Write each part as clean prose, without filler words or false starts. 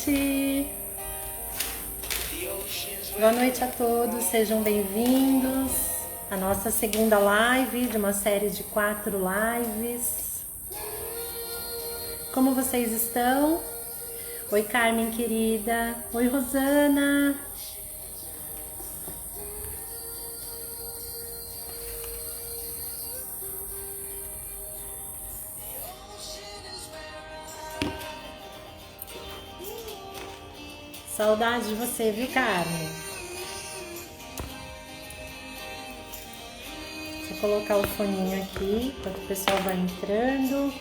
noite! Boa noite a todos, sejam bem-vindos à nossa segunda live de uma série de 4 lives. Como vocês estão? Oi, Carmen querida! Oi, Rosana! Saudade de você, viu, Carmen? Deixa eu colocar o foninho aqui, enquanto o pessoal vai entrando.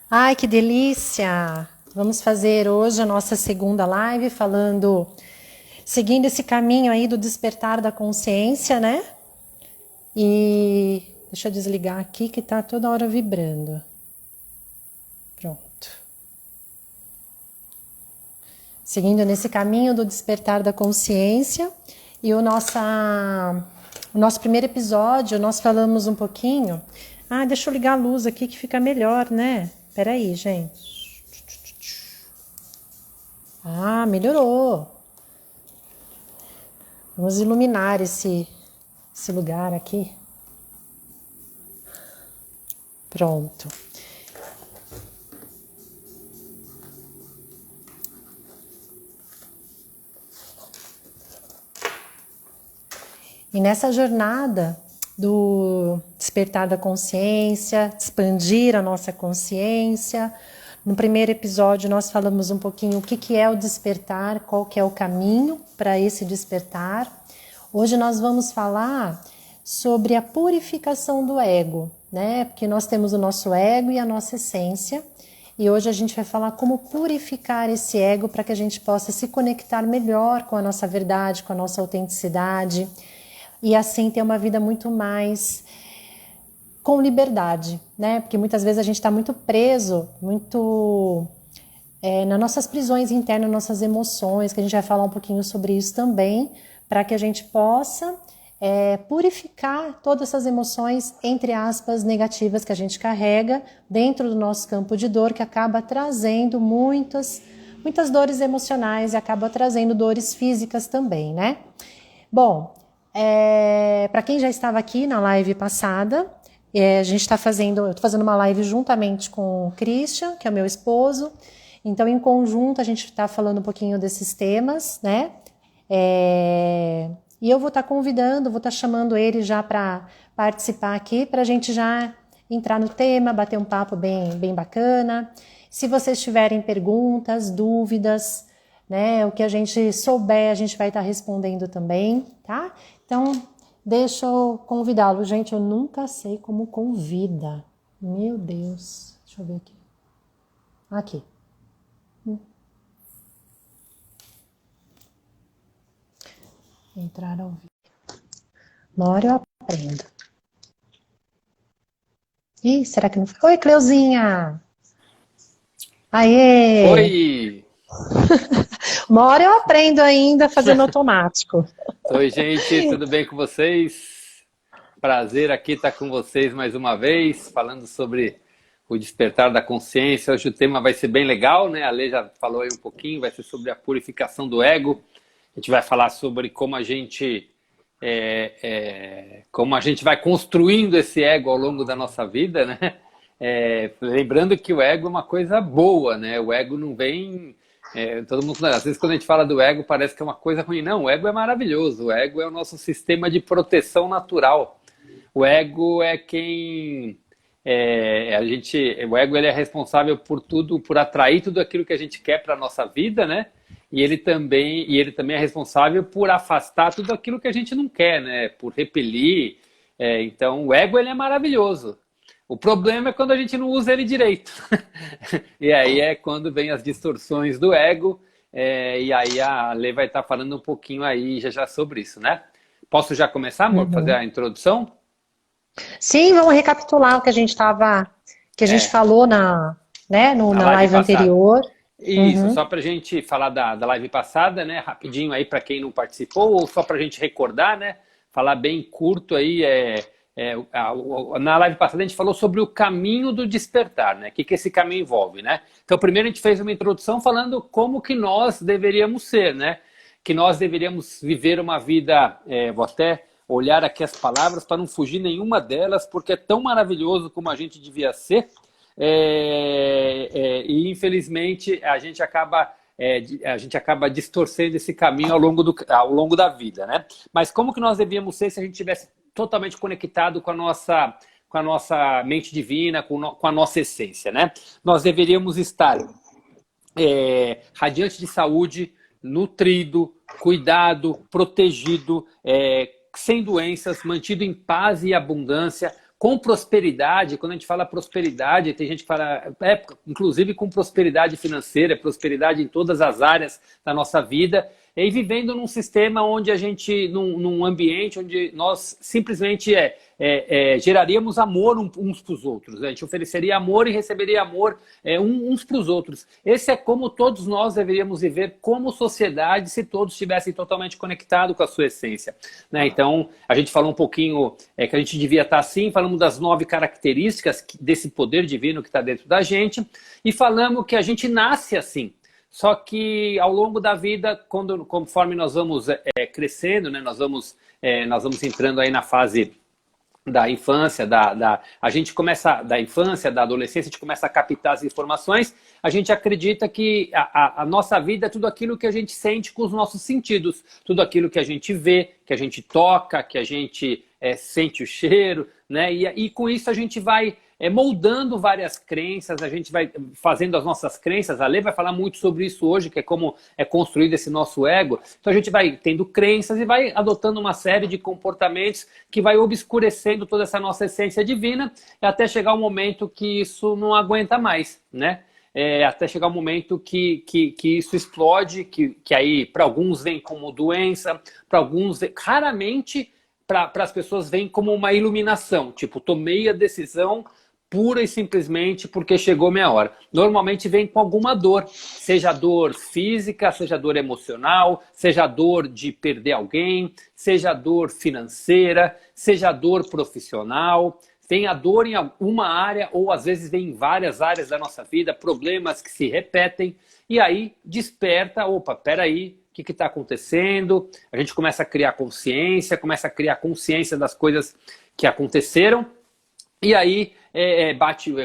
Ai, que delícia! Vamos fazer hoje a nossa segunda live seguindo esse caminho aí do despertar da consciência, né? E deixa eu desligar aqui que tá toda hora vibrando. Pronto. Seguindo nesse caminho do despertar da consciência e o nosso primeiro episódio, nós falamos um pouquinho. Ah, deixa eu ligar a luz aqui que fica melhor, né? Peraí, gente. Ah, melhorou. Vamos iluminar esse lugar aqui. Pronto. E nessa jornada do despertar da consciência, expandir a nossa consciência. No primeiro episódio nós falamos um pouquinho o que é o despertar, qual que é o caminho para esse despertar. Hoje nós vamos falar sobre a purificação do ego, né? Porque nós temos o nosso ego e a nossa essência. E hoje a gente vai falar como purificar esse ego para que a gente possa se conectar melhor com a nossa verdade, com a nossa autenticidade, e assim ter uma vida muito mais com liberdade, né? Porque muitas vezes a gente está muito preso, nas nossas prisões internas, nas nossas emoções, que a gente vai falar um pouquinho sobre isso também, para que a gente possa purificar todas essas emoções, entre aspas, negativas que a gente carrega dentro do nosso campo de dor, que acaba trazendo muitas dores emocionais e acaba trazendo dores físicas também, né? Bom, para quem já estava aqui na live passada, eu estou fazendo uma live juntamente com o Christian, que é o meu esposo. Então, em conjunto, a gente está falando um pouquinho desses temas, né? E eu vou estar vou estar chamando ele já para participar aqui, para a gente já entrar no tema, bater um papo bem bacana. Se vocês tiverem perguntas, dúvidas, né, o que a gente souber, a gente vai estar respondendo também, tá? Então, deixa eu convidá-lo. Gente, eu nunca sei como convida. Meu Deus. Deixa eu ver aqui. Aqui. Entrar ao vivo. Uma hora eu aprendo. Ih, será que não foi? Oi, Cleuzinha! Aê! Oi! Uma hora eu aprendo ainda fazendo automático. Oi, gente, tudo bem com vocês? Prazer aqui estar com vocês mais uma vez, falando sobre o despertar da consciência. Hoje o tema vai ser bem legal, né? A Lê já falou aí um pouquinho, vai ser sobre a purificação do ego. A gente vai falar sobre como a gente vai construindo esse ego ao longo da nossa vida, né? Lembrando que o ego é uma coisa boa, né? O ego não vem... todo mundo, às vezes quando a gente fala do ego parece que é uma coisa ruim. Não, o ego é maravilhoso. O ego é o nosso sistema de proteção natural. O ego é quem... o ego ele é responsável por tudo, por atrair tudo aquilo que a gente quer para a nossa vida, né? E ele também é responsável por afastar tudo aquilo que a gente não quer, né? Por repelir. Então, o ego ele é maravilhoso. O problema é quando a gente não usa ele direito. E aí é quando vem as distorções do ego, E aí a Lê vai estar falando um pouquinho aí já já sobre isso, né? Posso já começar, amor, fazer Uhum. a introdução? Sim, vamos recapitular o que que a gente É, falou né, na na live live passada. anterior. Isso, Uhum. só para a gente falar da live passada, né? Rapidinho aí para quem não participou, ou só para a gente recordar, né? Falar bem curto aí. Na live passada a gente falou sobre o caminho do despertar, né? O que esse caminho envolve, né? Então, primeiro a gente fez uma introdução falando como que nós deveríamos ser, né? Que nós deveríamos viver uma vida. Vou até olhar aqui as palavras para não fugir nenhuma delas, porque é tão maravilhoso como a gente devia ser. E infelizmente a gente acaba distorcendo esse caminho ao longo da vida, né? Mas como que nós devíamos ser se a gente tivesse totalmente conectado com a nossa mente divina, com a nossa essência, né? Nós deveríamos estar radiante de saúde, nutrido, cuidado, protegido, sem doenças, mantido em paz e abundância, com prosperidade. Quando a gente fala prosperidade, tem gente que fala, inclusive com prosperidade financeira, prosperidade em todas as áreas da nossa vida, e vivendo num sistema onde a gente, num ambiente onde nós simplesmente geraríamos amor uns para os outros. A gente ofereceria amor e receberia amor uns para os outros. Esse é como todos nós deveríamos viver como sociedade se todos estivessem totalmente conectados com a sua essência, né? Então, a gente falou um pouquinho que a gente devia estar assim, falamos das 9 características desse poder divino que está dentro da gente e falamos que a gente nasce assim. Só que ao longo da vida, conforme nós vamos crescendo, né, nós vamos entrando aí na fase da infância, a gente começa, da infância, da adolescência, a gente começa a captar as informações, a gente acredita que a nossa vida é tudo aquilo que a gente sente com os nossos sentidos, tudo aquilo que a gente vê, que a gente toca, que a gente sente o cheiro, né? E com isso a gente vai moldando várias crenças, a gente vai fazendo as nossas crenças. A Lê vai falar muito sobre isso hoje, que é como é construído esse nosso ego. Então a gente vai tendo crenças e vai adotando uma série de comportamentos que vai obscurecendo toda essa nossa essência divina até chegar um momento que isso não aguenta mais, né? Até chegar um momento que isso explode, que aí para alguns vem como doença, para alguns raramente para as pessoas vem como uma iluminação, tipo, tomei a decisão pura e simplesmente porque chegou minha hora. Normalmente vem com alguma dor, seja dor física, seja dor emocional, seja dor de perder alguém, seja dor financeira, seja dor profissional. Tem a dor em uma área ou às vezes vem em várias áreas da nossa vida, problemas que se repetem e aí desperta, opa, peraí, o que está acontecendo? A gente começa a criar consciência das coisas que aconteceram e aí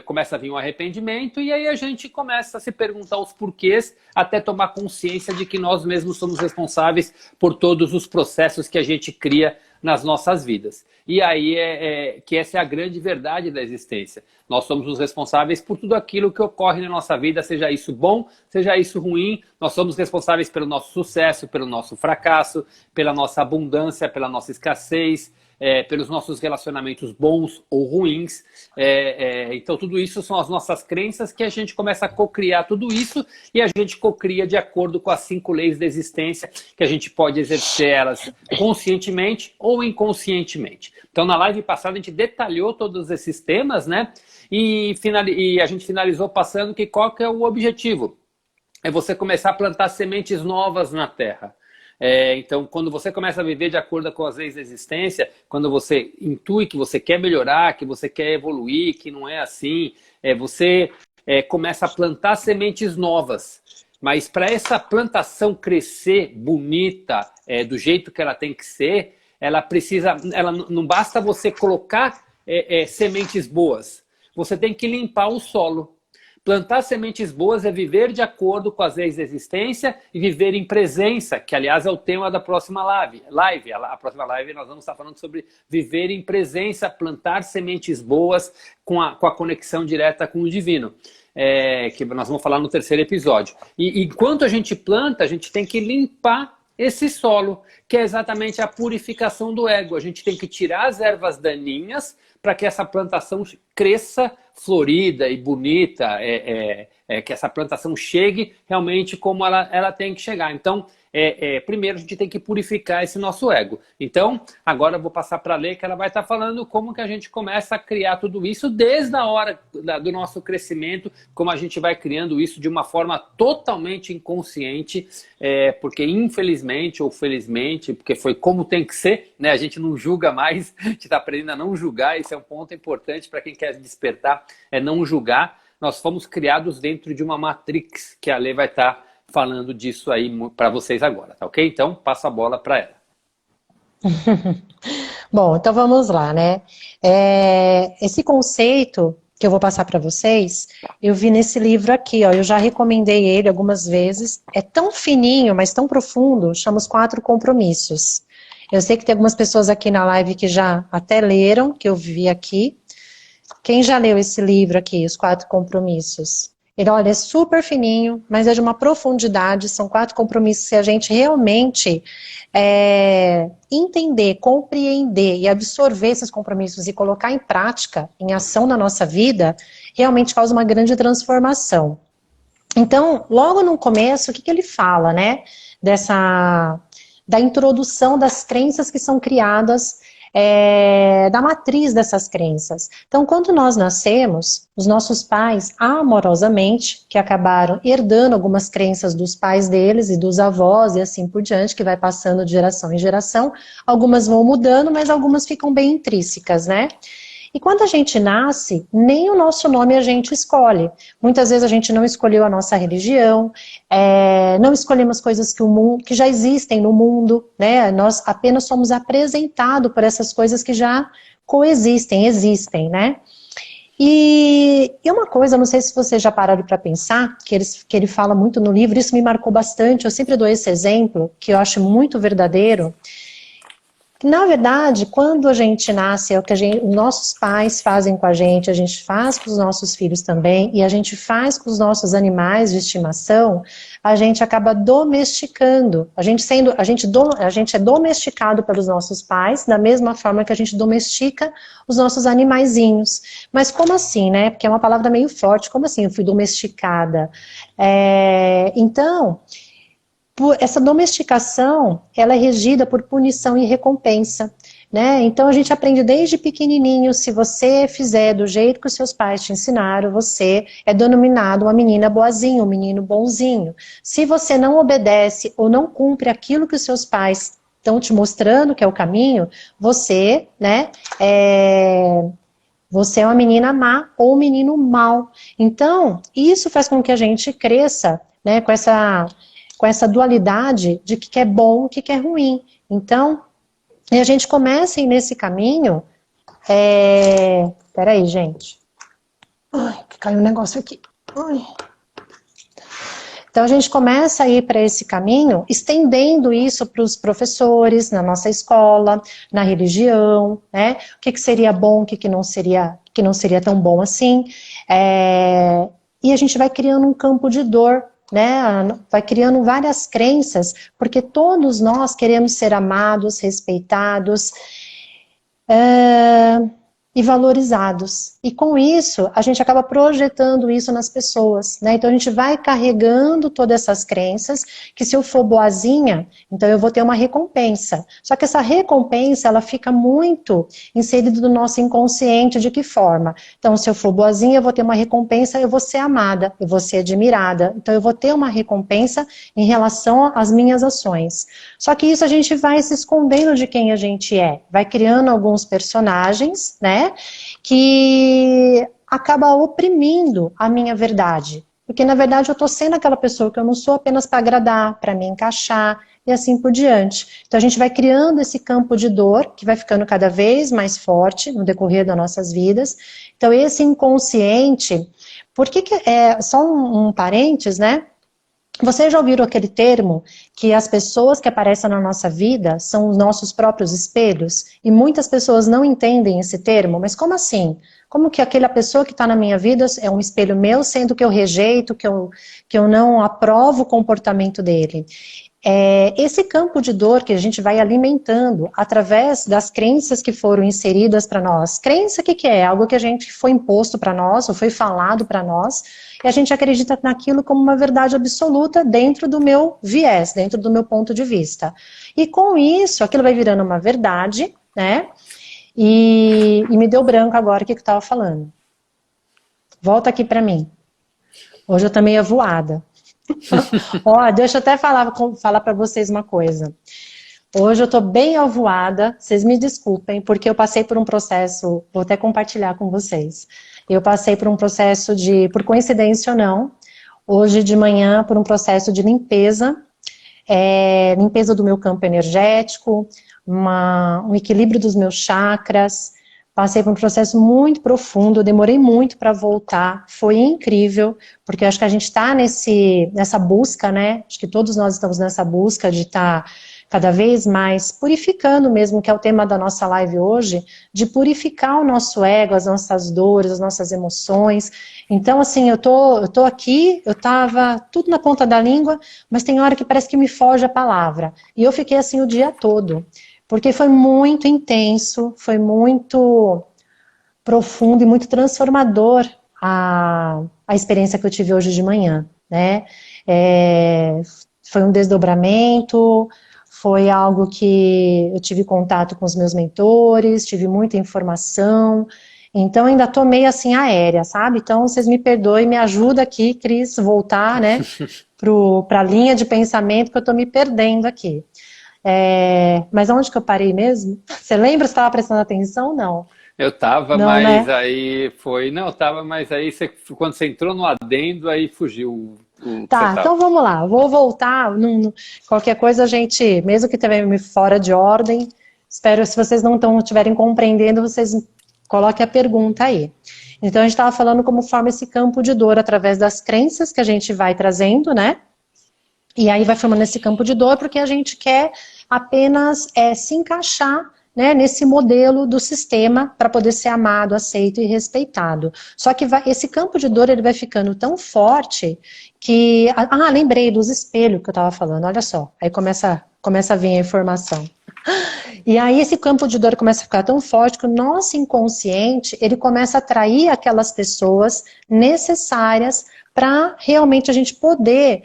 começa a vir um arrependimento e aí a gente começa a se perguntar os porquês até tomar consciência de que nós mesmos somos responsáveis por todos os processos que a gente cria nas nossas vidas. E aí que essa é a grande verdade da existência. Nós somos os responsáveis por tudo aquilo que ocorre na nossa vida, seja isso bom, seja isso ruim. Nós somos responsáveis pelo nosso sucesso, pelo nosso fracasso, pela nossa abundância, pela nossa escassez, pelos nossos relacionamentos bons ou ruins. Então tudo isso são as nossas crenças que a gente começa a cocriar tudo isso e a gente cocria de acordo com as 5 leis da existência que a gente pode exercer elas conscientemente ou inconscientemente. Então na live passada a gente detalhou todos esses temas, né? E a gente finalizou passando que qual que é o objetivo? É você começar a plantar sementes novas na Terra. Então, quando você começa a viver de acordo com as leis da existência, quando você intui que você quer melhorar, que você quer evoluir, que não é assim, você começa a plantar sementes novas. Mas para essa plantação crescer bonita, do jeito que ela tem que ser, não basta você colocar sementes boas, você tem que limpar o solo. Plantar sementes boas é viver de acordo com as leis da existência e viver em presença, que aliás é o tema da próxima live. A próxima live nós vamos estar falando sobre viver em presença, plantar sementes boas com a conexão direta com o divino. Que nós vamos falar no 3º episódio. E enquanto a gente planta, a gente tem que limpar esse solo, que é exatamente a purificação do ego. A gente tem que tirar as ervas daninhas para que essa plantação cresça florida e bonita, que essa plantação chegue realmente como ela tem que chegar. Então, primeiro a gente tem que purificar esse nosso ego. Então, agora eu vou passar para a Lê, que ela vai estar falando como que a gente começa a criar tudo isso desde a hora do nosso crescimento, como a gente vai criando isso de uma forma totalmente inconsciente, porque infelizmente ou felizmente, porque foi como tem que ser, né? A gente não julga mais, a gente está aprendendo a não julgar, esse é um ponto importante para quem quer despertar, é não julgar. Nós fomos criados dentro de uma matrix, que a Lê vai estar falando disso aí para vocês agora, tá ok? Então, passa a bola para ela. Bom, então vamos lá, né? Esse conceito que eu vou passar para vocês, eu vi nesse livro aqui, ó, eu já recomendei ele algumas vezes, é tão fininho, mas tão profundo, chama Os Quatro Compromissos. Eu sei que tem algumas pessoas aqui na live que já até leram, que eu vi aqui. Quem já leu esse livro aqui, Os Quatro Compromissos? Ele, olha, é super fininho, mas é de uma profundidade, são 4 compromissos que a gente realmente entender, compreender e absorver esses compromissos e colocar em prática, em ação na nossa vida, realmente causa uma grande transformação. Então, logo no começo, o que ele fala, né, da introdução das crenças que são criadas, da matriz dessas crenças. Então, quando nós nascemos, os nossos pais, amorosamente, que acabaram herdando algumas crenças dos pais deles e dos avós e assim por diante, que vai passando de geração em geração, algumas vão mudando, mas algumas ficam bem intrínsecas, né? E quando a gente nasce, nem o nosso nome a gente escolhe. Muitas vezes a gente não escolheu a nossa religião, não escolhemos coisas que já existem no mundo, né? Nós apenas somos apresentados por essas coisas que já coexistem, existem, né? E uma coisa, não sei se vocês já pararam para pensar, que ele fala muito no livro, isso me marcou bastante, eu sempre dou esse exemplo, que eu acho muito verdadeiro. Na verdade, quando a gente nasce, é o que os nossos pais fazem com a gente faz com os nossos filhos também, e a gente faz com os nossos animais de estimação, a gente acaba domesticando. A gente é domesticado pelos nossos pais, da mesma forma que a gente domestica os nossos animaizinhos. Mas como assim, né? Porque é uma palavra meio forte. Como assim eu fui domesticada? Então, essa domesticação, ela é regida por punição e recompensa, né? Então a gente aprende desde pequenininho, se você fizer do jeito que os seus pais te ensinaram, você é denominado uma menina boazinha, um menino bonzinho. Se você não obedece ou não cumpre aquilo que os seus pais estão te mostrando que é o caminho, você, né, você é uma menina má ou um menino mau. Então, isso faz com que a gente cresça, né, com essa dualidade de que é bom e que é ruim. Então, a gente começa a ir nesse caminho. Peraí, gente. Ai, caiu um negócio aqui. Ai. Então, a gente começa a ir para esse caminho, estendendo isso para os professores, na nossa escola, na religião, né? O que seria bom, o que não seria tão bom assim. E a gente vai criando um campo de dor, né? Vai criando várias crenças, porque todos nós queremos ser amados, respeitados e valorizados. E com isso, a gente acaba projetando isso nas pessoas, né? Então a gente vai carregando todas essas crenças, que se eu for boazinha, então eu vou ter uma recompensa. Só que essa recompensa, ela fica muito inserida no nosso inconsciente, de que forma? Então, se eu for boazinha, eu vou ter uma recompensa, eu vou ser amada, eu vou ser admirada. Então eu vou ter uma recompensa em relação às minhas ações. Só que isso a gente vai se escondendo de quem a gente é. Vai criando alguns personagens, né? Que acaba oprimindo a minha verdade. Porque, na verdade, eu estou sendo aquela pessoa que eu não sou apenas para agradar, para me encaixar, e assim por diante. Então, a gente vai criando esse campo de dor, que vai ficando cada vez mais forte no decorrer das nossas vidas. Então, esse inconsciente... Só um parênteses, né? Vocês já ouviram aquele termo que as pessoas que aparecem na nossa vida são os nossos próprios espelhos? E muitas pessoas não entendem esse termo, mas como assim? Como que aquela pessoa que está na minha vida é um espelho meu, sendo que eu rejeito, que eu não aprovo o comportamento dele? esse campo de dor que a gente vai alimentando através das crenças que foram inseridas para nós. Crença, o que é? Algo que a gente foi imposto para nós, ou foi falado para nós, e a gente acredita naquilo como uma verdade absoluta dentro do meu viés, dentro do meu ponto de vista. E com isso, aquilo vai virando uma verdade, né? E me deu branco agora o que eu estava falando. Volta aqui para mim. Hoje eu tô meio voada. Ó, deixa eu até falar para vocês uma coisa. Hoje eu tô bem avoada, vocês me desculpem, porque eu passei por um processo, vou até compartilhar com vocês. Eu passei por um processo por coincidência ou não, hoje de manhã, por um processo de limpeza, limpeza do meu campo energético, um equilíbrio dos meus chakras. Passei por um processo muito profundo, demorei muito para voltar, foi incrível, porque eu acho que a gente está nessa busca, né? Acho que todos nós estamos nessa busca de estar cada vez mais purificando mesmo, que é o tema da nossa live hoje, de purificar o nosso ego, as nossas dores, as nossas emoções. Então, assim, eu tô aqui, eu tava tudo na ponta da língua, mas tem hora que parece que me foge a palavra. E eu fiquei assim o dia todo. Porque foi muito intenso, foi muito profundo e muito transformador a experiência que eu tive hoje de manhã, né? Foi um desdobramento, foi algo que eu tive contato com os meus mentores, tive muita informação, então ainda tô meio assim aérea, sabe? Então vocês me perdoem, me ajuda aqui, Cris, voltar, né, para a linha de pensamento que eu tô me perdendo aqui. Mas onde que eu parei mesmo? Você lembra se estava prestando atenção? Não. Eu tava, Não, mas né? aí foi. Não, eu tava, mas aí quando você entrou no adendo, aí fugiu o que você Tá, tava. então vamos lá. Vou voltar. Qualquer coisa a gente, mesmo que esteja fora de ordem, espero, se vocês não estiverem compreendendo, vocês coloquem a pergunta aí. Então a gente estava falando como forma esse campo de dor através das crenças que a gente vai trazendo, né? E aí vai formando esse campo de dor porque a gente quer apenas se encaixar, né, nesse modelo do sistema para poder ser amado, aceito e respeitado. Só que esse campo de dor ele vai ficando tão forte que... lembrei dos espelhos que eu estava falando, olha só. Aí começa a vir a informação. E aí esse campo de dor começa a ficar tão forte que o nosso inconsciente, ele começa a atrair aquelas pessoas necessárias para realmente a gente poder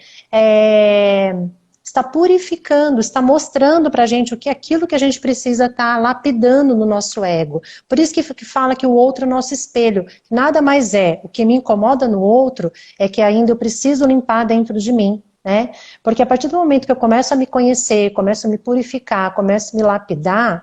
estar purificando, estar mostrando para a gente o que é aquilo que a gente precisa estar lapidando no nosso ego. Por isso que fala que o outro é o nosso espelho. Nada mais é. O que me incomoda no outro é que ainda eu preciso limpar dentro de mim. Né? Porque a partir do momento que eu começo a me conhecer, começo a me purificar, começo a me lapidar,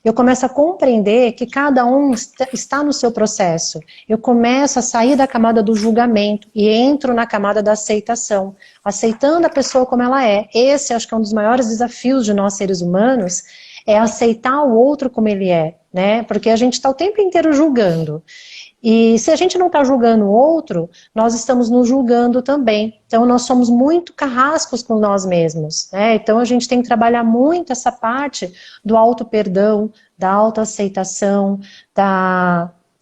eu começo a compreender que cada um está no seu processo. Eu começo a sair da camada do julgamento e entro na camada da aceitação, aceitando a pessoa como ela é. Esse acho que é um dos maiores desafios de nós seres humanos, é aceitar o outro como ele é, né? Porque a gente está o tempo inteiro julgando. E se a gente não está julgando o outro, nós estamos nos julgando também. Então nós somos muito carrascos com nós mesmos, né? Então a gente tem que trabalhar muito essa parte do auto-perdão, da autoaceitação,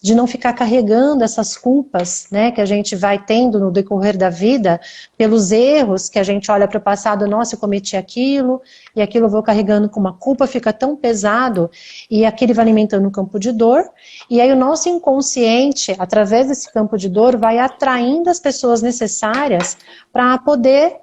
de não ficar carregando essas culpas, né, que a gente vai tendo no decorrer da vida, pelos erros que a gente olha para o passado, nossa, eu cometi aquilo, e aquilo eu vou carregando com uma culpa, fica tão pesado, e aquele vai alimentando um campo de dor, e aí o nosso inconsciente, através desse campo de dor, vai atraindo as pessoas necessárias para poder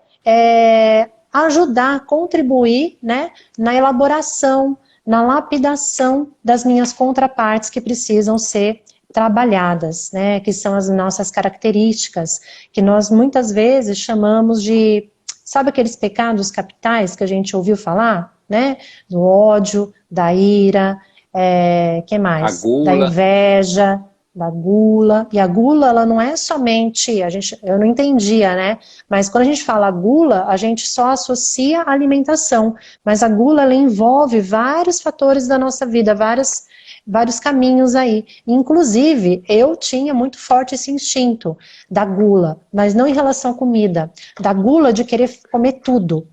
ajudar, contribuir, né, na elaboração, na lapidação das minhas contrapartes que precisam ser trabalhadas, né, que são as nossas características, que nós muitas vezes chamamos de, sabe aqueles pecados capitais que a gente ouviu falar, né, do ódio, da ira, que mais? A gula. Da inveja, da gula, e a gula ela não é somente, eu não entendia, né, mas quando a gente fala gula, a gente só associa a alimentação, mas a gula ela envolve vários fatores da nossa vida, vários caminhos aí, inclusive eu tinha muito forte esse instinto da gula, mas não em relação à comida, da gula de querer comer tudo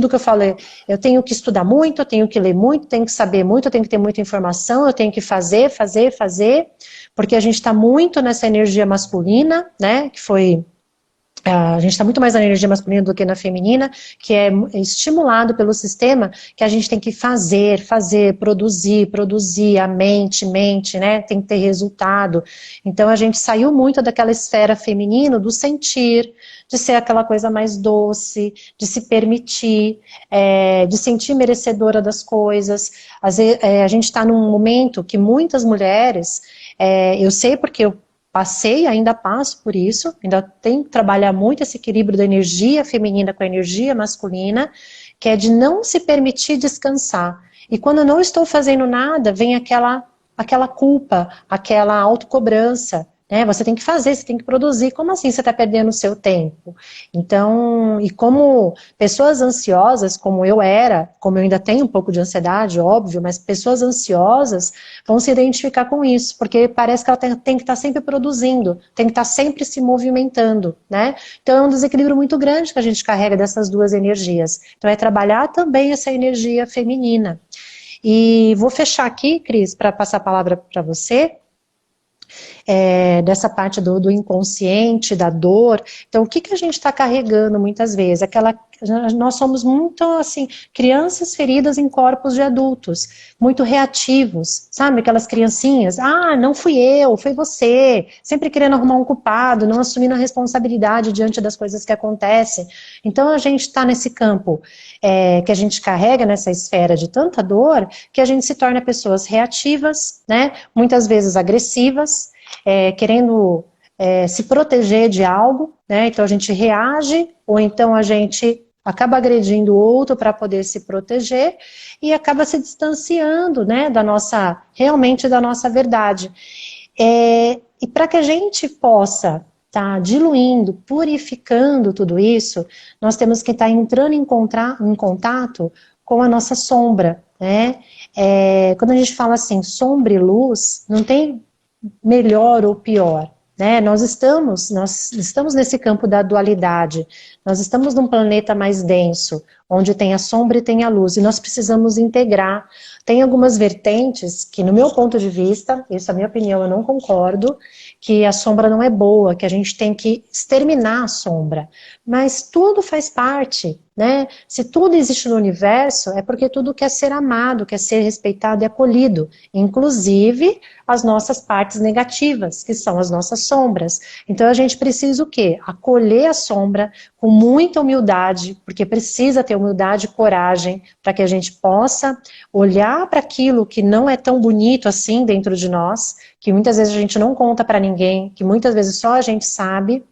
que eu falei, eu tenho que estudar muito, eu tenho que ler muito, tenho que saber muito, eu tenho que ter muita informação, eu tenho que fazer, porque a gente está muito nessa energia masculina, né, que foi A gente está muito mais na energia masculina do que na feminina, que é estimulado pelo sistema que a gente tem que fazer, produzir, a mente, né? Tem que ter resultado. Então a gente saiu muito daquela esfera feminina, do sentir, de ser aquela coisa mais doce, de se permitir, de sentir merecedora das coisas. Às vezes, a gente está num momento que muitas mulheres, eu sei porque eu passei, ainda passo por isso, ainda tenho que trabalhar muito esse equilíbrio da energia feminina com a energia masculina, que é de não se permitir descansar. E quando eu não estou fazendo nada, vem aquela culpa, aquela autocobrança, né? Você tem que fazer, você tem que produzir. Como assim você está perdendo o seu tempo? Então, e como pessoas ansiosas, como eu era, como eu ainda tenho um pouco de ansiedade, óbvio, mas pessoas ansiosas vão se identificar com isso, porque parece que ela tem que estar sempre produzindo, tem que estar sempre se movimentando, né? Então é um desequilíbrio muito grande que a gente carrega dessas duas energias. Então é trabalhar também essa energia feminina. E vou fechar aqui, Cris, para passar a palavra para você, dessa parte do inconsciente, da dor. Então, o que a gente está carregando muitas vezes? Nós somos muito, assim, crianças feridas em corpos de adultos, muito reativos, sabe? Aquelas criancinhas, não fui eu, foi você, sempre querendo arrumar um culpado, não assumindo a responsabilidade diante das coisas que acontecem. Então, a gente está nesse campo que a gente carrega, nessa esfera de tanta dor, que a gente se torna pessoas reativas, né? Muitas vezes agressivas, querendo se proteger de algo, né? Então a gente reage, ou então a gente acaba agredindo o outro para poder se proteger e acaba se distanciando, né, realmente da nossa verdade. E para que a gente possa estar diluindo, purificando tudo isso, nós temos que estar entrando em contato com a nossa sombra, né? Quando a gente fala assim, sombra e luz, não tem melhor ou pior, né? Nós estamos nesse campo da dualidade, nós estamos num planeta mais denso, onde tem a sombra e tem a luz, e nós precisamos integrar. Tem algumas vertentes que, no meu ponto de vista, isso é a minha opinião, eu não concordo, que a sombra não é boa, que a gente tem que exterminar a sombra, mas tudo faz parte, né? Se tudo existe no universo, é porque tudo quer ser amado, quer ser respeitado e acolhido, inclusive as nossas partes negativas, que são as nossas sombras. Então a gente precisa o quê? Acolher a sombra com muita humildade, porque precisa ter humildade e coragem para que a gente possa olhar para aquilo que não é tão bonito assim dentro de nós, que muitas vezes a gente não conta para ninguém, que muitas vezes só a gente sabe,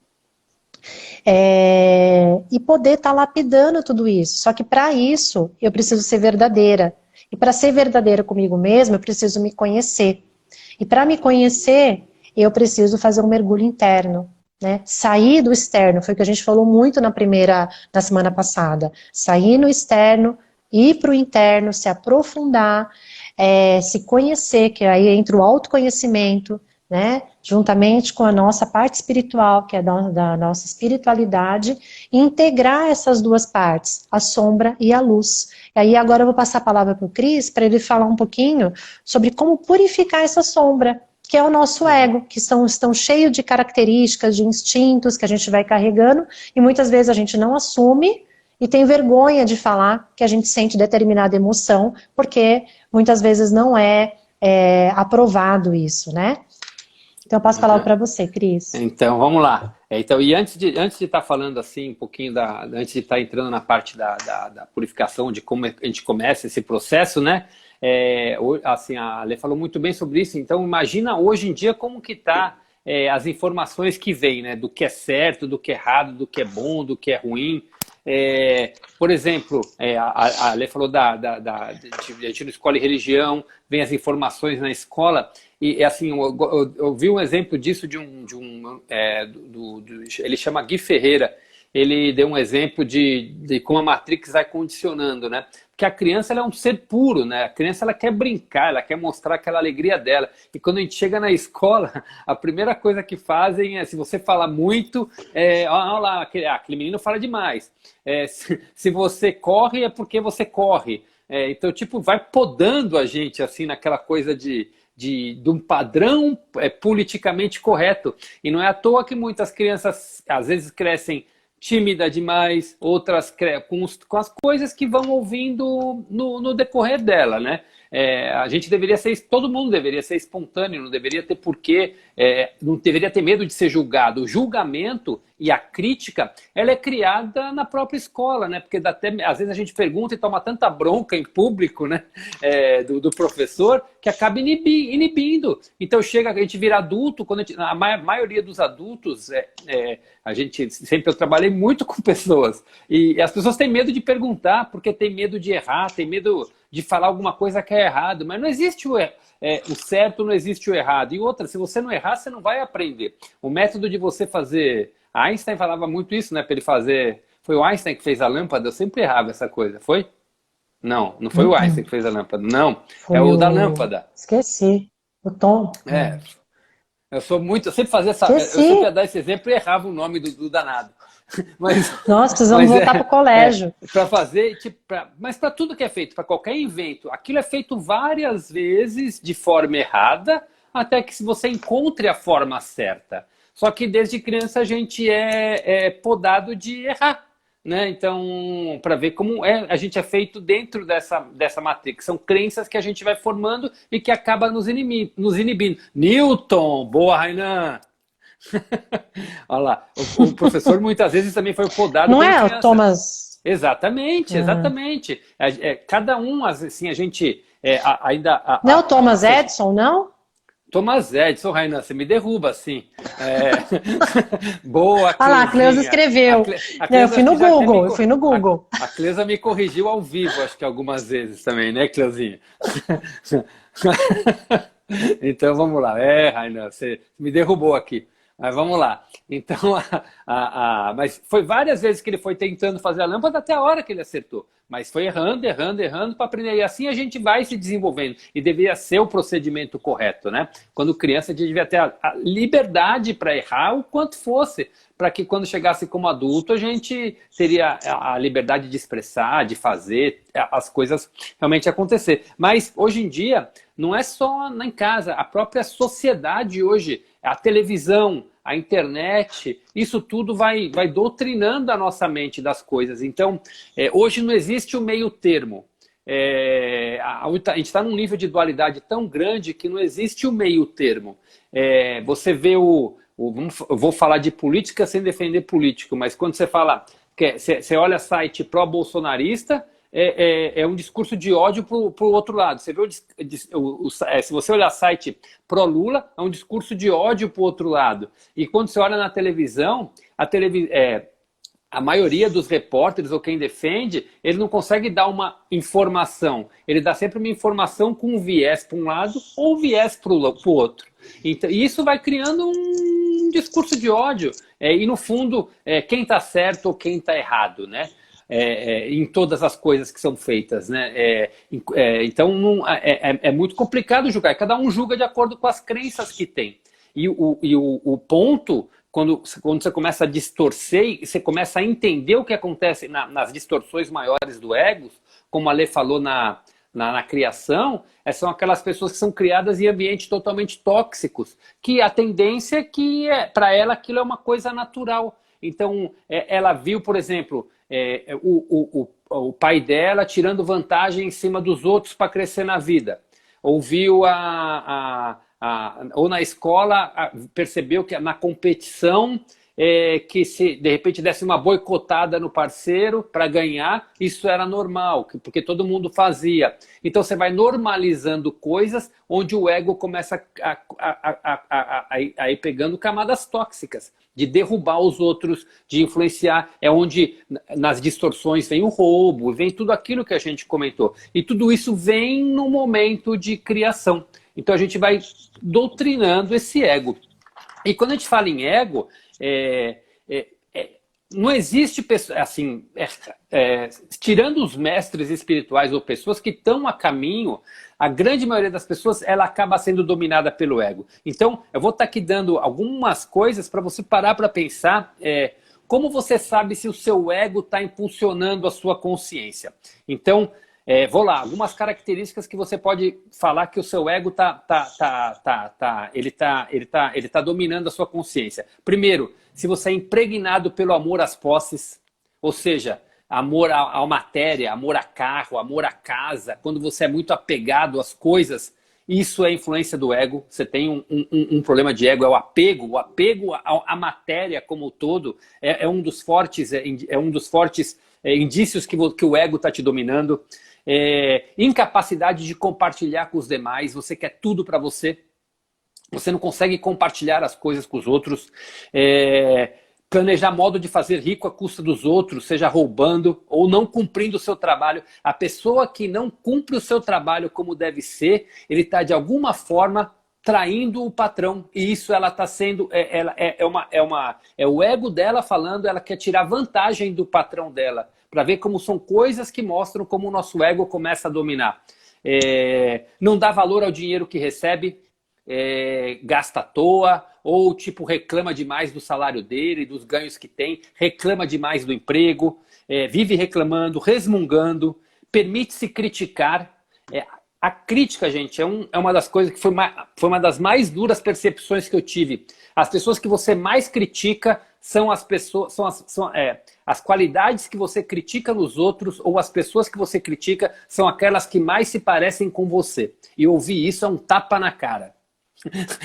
e poder estar lapidando tudo isso. Só que para isso eu preciso ser verdadeira. E para ser verdadeira comigo mesma, eu preciso me conhecer. E para me conhecer, eu preciso fazer um mergulho interno, né? Sair do externo, foi o que a gente falou muito na semana passada. Sair no externo, ir para o interno, se aprofundar, se conhecer, que aí entra o autoconhecimento, né? Juntamente com a nossa parte espiritual, que é da nossa espiritualidade, e integrar essas duas partes, a sombra e a luz. E aí agora eu vou passar a palavra para o Cris, para ele falar um pouquinho sobre como purificar essa sombra, que é o nosso ego, que estão cheios de características, de instintos que a gente vai carregando, e muitas vezes a gente não assume, e tem vergonha de falar que a gente sente determinada emoção, porque muitas vezes não é aprovado isso, né? Então eu passo a palavra para você, Cris. Então, vamos lá. Então, e antes de estar falando assim, um pouquinho antes de estar entrando na parte da purificação, de como a gente começa esse processo, né? Assim, a Ale falou muito bem sobre isso. Então, imagina hoje em dia como que tá as informações que vêm, né? Do que é certo, do que é errado, do que é bom, do que é ruim. Por exemplo, a Ale falou a gente não escolhe religião, vem as informações na escola, e assim, eu vi um exemplo disso ele chama Gui Ferreira, ele deu um exemplo de como a Matrix vai condicionando, né? Porque a criança ela é um ser puro, né? A criança ela quer brincar, ela quer mostrar aquela alegria dela. E quando a gente chega na escola, a primeira coisa que fazem é, se você fala muito, olha lá, aquele menino fala demais. Se você corre, é porque você corre. Então, tipo, vai podando a gente, assim, naquela coisa de um padrão politicamente correto. E não é à toa que muitas crianças, às vezes, crescem tímida demais, outras com as coisas que vão ouvindo no decorrer dela, né? A gente deveria ser, todo mundo deveria ser espontâneo, não deveria ter porquê, não deveria ter medo de ser julgado. O julgamento e a crítica, ela é criada na própria escola, né? Porque às vezes a gente pergunta e toma tanta bronca em público, né? Do professor, que acaba inibindo. Então chega, a gente vira adulto, quando a maioria dos adultos, eu trabalhei muito com pessoas, e as pessoas têm medo de perguntar, porque tem medo de errar, tem medo de falar alguma coisa que é errado, mas não existe o certo, não existe o errado. E outra, se você não errar, você não vai aprender. O método de você fazer... Einstein falava muito isso, né? Para ele fazer... Foi o Einstein que fez a lâmpada? Eu sempre errava essa coisa. Foi? Não, não foi o Einstein que fez a lâmpada. Não, foi o da lâmpada. Esqueci. O Tom. Eu sempre fazia essa... Esqueci. Eu sempre ia dar esse exemplo e errava o nome do danado. Nossa, precisamos voltar para o colégio. Para fazer, mas para tudo que é feito, para qualquer invento, aquilo é feito várias vezes de forma errada, até que você encontre a forma certa. Só que desde criança a gente é podado de errar, né? Então, para ver como a gente é feito dentro dessa matrix. São crenças que a gente vai formando e que acaba nos inibindo. Newton, boa, Rainan! Olha lá, o professor muitas vezes também foi podado. Não é o Thomas? Exatamente. Cada um, assim, a gente ainda... Não é o Thomas Edison, não? Thomas Edison, Rainan, você me derruba, assim. Boa, Cleusinha. Olha lá, a Cleusa escreveu. Eu fui no Google. A Cleusa me corrigiu ao vivo, acho que algumas vezes também, né, Cleusinha? Então, vamos lá. Rainan, você me derrubou aqui. Mas vamos lá. Então, mas foi várias vezes que ele foi tentando fazer a lâmpada até a hora que ele acertou. Mas foi errando para aprender. E assim a gente vai se desenvolvendo. E deveria ser o procedimento correto, né? Quando criança, a gente devia ter a liberdade para errar o quanto fosse. Para que quando chegasse como adulto, a gente teria a liberdade de expressar, de fazer as coisas realmente acontecer. Mas hoje em dia, não é só em casa. A própria sociedade hoje, a televisão, a internet, isso tudo vai doutrinando a nossa mente das coisas. Então, hoje não existe o meio termo. A gente está num nível de dualidade tão grande que não existe o meio termo. Você vê eu vou falar de política sem defender político, mas quando você fala, você olha site pró-bolsonarista, é um discurso de ódio para o outro lado. Você vê se você olhar site pró-Lula, é um discurso de ódio para o outro lado. E quando você olha na televisão, a maioria dos repórteres ou quem defende, ele não consegue dar uma informação. Ele dá sempre uma informação com um viés para um lado ou um viés para o outro. Então, e isso vai criando um discurso de ódio. E no fundo, quem está certo ou quem está errado, né? Em todas as coisas que são feitas, né? Então é muito complicado julgar. Cada um julga de acordo com as crenças que tem. E o ponto, quando você começa a distorcer, você começa a entender o que acontece nas distorções maiores do ego, como a Lê falou na criação, são aquelas pessoas que são criadas em ambientes totalmente tóxicos, que a tendência é que para ela aquilo é uma coisa natural. Então ela viu, por exemplo, o pai dela tirando vantagem em cima dos outros para crescer na vida. Ouviu ou na escola percebeu que na competição que se de repente desse uma boicotada no parceiro para ganhar, isso era normal, porque todo mundo fazia. Então você vai normalizando coisas onde o ego começa a ir pegando camadas tóxicas, de derrubar os outros, de influenciar. É onde nas distorções vem o roubo, vem tudo aquilo que a gente comentou. E tudo isso vem no momento de criação. Então a gente vai doutrinando esse ego. E quando a gente fala em ego, não existe pessoa, assim, tirando os mestres espirituais ou pessoas que estão a caminho, a grande maioria das pessoas ela acaba sendo dominada pelo ego. Então, eu vou estar aqui dando algumas coisas para você parar para pensar como você sabe se o seu ego está impulsionando a sua consciência. Então, Vou lá, algumas características que você pode falar que o seu ego ele tá dominando a sua consciência. Primeiro, se você é impregnado pelo amor às posses, ou seja, amor à matéria, amor a carro, amor à casa, quando você é muito apegado às coisas, isso é influência do ego. Você tem um problema de ego, é o apego. O apego à matéria como um todo é um dos fortes, indícios que o ego está te dominando. Incapacidade de compartilhar com os demais. Você quer tudo para você. Você não consegue compartilhar as coisas com os outros. Planejar modo de fazer rico à custa dos outros, seja roubando ou não cumprindo o seu trabalho. A pessoa que não cumpre o seu trabalho como deve ser, ele está de alguma forma traindo o patrão. E isso ela está sendo, é o ego dela falando, ela quer tirar vantagem do patrão dela, para ver como são coisas que mostram como o nosso ego começa a dominar. Não dá valor ao dinheiro que recebe, gasta à toa, ou tipo reclama demais do salário dele, dos ganhos que tem, reclama demais do emprego, vive reclamando, resmungando, permite-se criticar. A crítica, gente, é uma das coisas que foi uma das mais duras percepções que eu tive. As pessoas que você mais critica são as pessoas, as qualidades que você critica nos outros, ou as pessoas que você critica são aquelas que mais se parecem com você. E ouvir isso é um tapa na cara.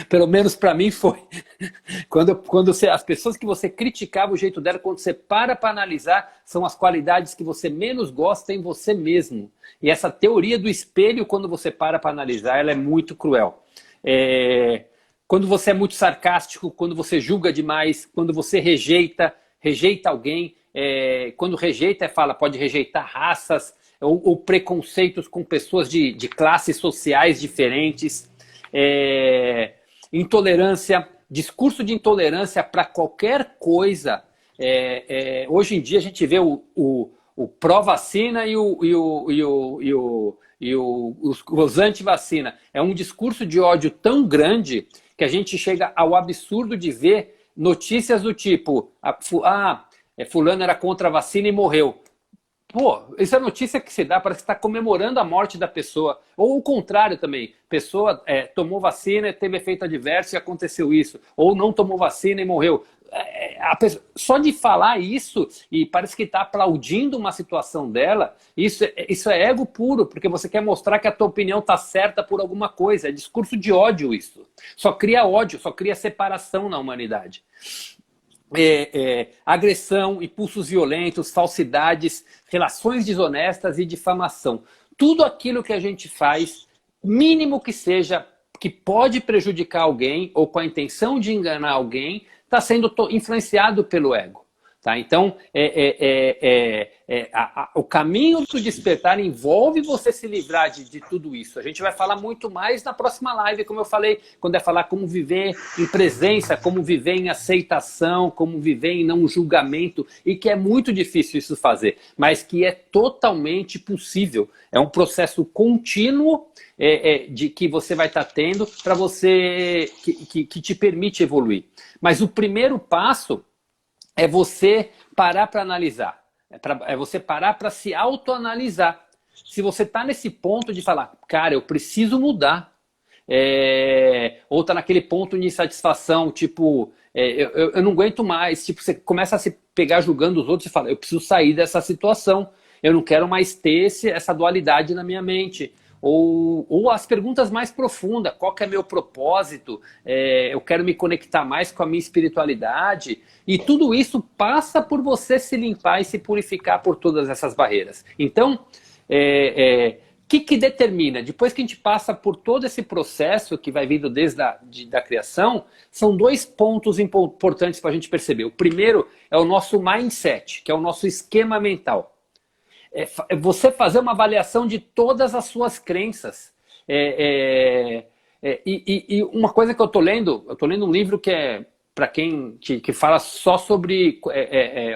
Pelo menos para mim foi. As pessoas que você criticava o jeito dela, quando você para analisar, são as qualidades que você menos gosta em você mesmo. E essa teoria do espelho, quando você para analisar, ela é muito cruel. Quando você é muito sarcástico, quando você julga demais, quando você rejeita alguém, quando rejeita, pode rejeitar raças ou preconceitos com pessoas de classes sociais diferentes. Intolerância, discurso de intolerância para qualquer coisa. Hoje em dia a gente vê o pró-vacina e os anti-vacina. É um discurso de ódio tão grande que a gente chega ao absurdo de ver notícias do tipo: fulano era contra a vacina e morreu. Pô, isso é notícia que se dá, parece que está comemorando a morte da pessoa. Ou o contrário também. Pessoa tomou vacina, teve efeito adverso e aconteceu isso. Ou não tomou vacina e morreu. Só de falar isso, e parece que está aplaudindo uma situação dela, isso é ego puro, porque você quer mostrar que a tua opinião está certa por alguma coisa. É discurso de ódio isso. Só cria ódio, só cria separação na humanidade. Agressão, impulsos violentos, falsidades, relações desonestas e difamação. Tudo aquilo que a gente faz, mínimo que seja, que pode prejudicar alguém ou com a intenção de enganar alguém, está sendo influenciado pelo ego. Tá? Então, o caminho do despertar envolve você se livrar de tudo isso. A gente vai falar muito mais na próxima live, como eu falei, quando falar como viver em presença, como viver em aceitação, como viver em não julgamento, e que é muito difícil isso fazer, mas que é totalmente possível. É um processo contínuo de que você vai estar tendo para você, que te permite evoluir. Mas o primeiro passo é você parar para analisar. É você parar para se autoanalisar. Se você está nesse ponto de falar, cara, eu preciso mudar. Ou está naquele ponto de insatisfação, tipo, eu não aguento mais. Tipo, você começa a se pegar julgando os outros e fala, eu preciso sair dessa situação. Eu não quero mais ter essa dualidade na minha mente. Ou as perguntas mais profundas, qual que é meu propósito, eu quero me conectar mais com a minha espiritualidade, e tudo isso passa por você se limpar e se purificar por todas essas barreiras. Então, que determina? Depois que a gente passa por todo esse processo que vai vindo desde da criação, são dois pontos importantes para a gente perceber. O primeiro é o nosso mindset, que é o nosso esquema mental. É você fazer uma avaliação de todas as suas crenças. E uma coisa que eu estou lendo um livro que é para quem que fala só sobre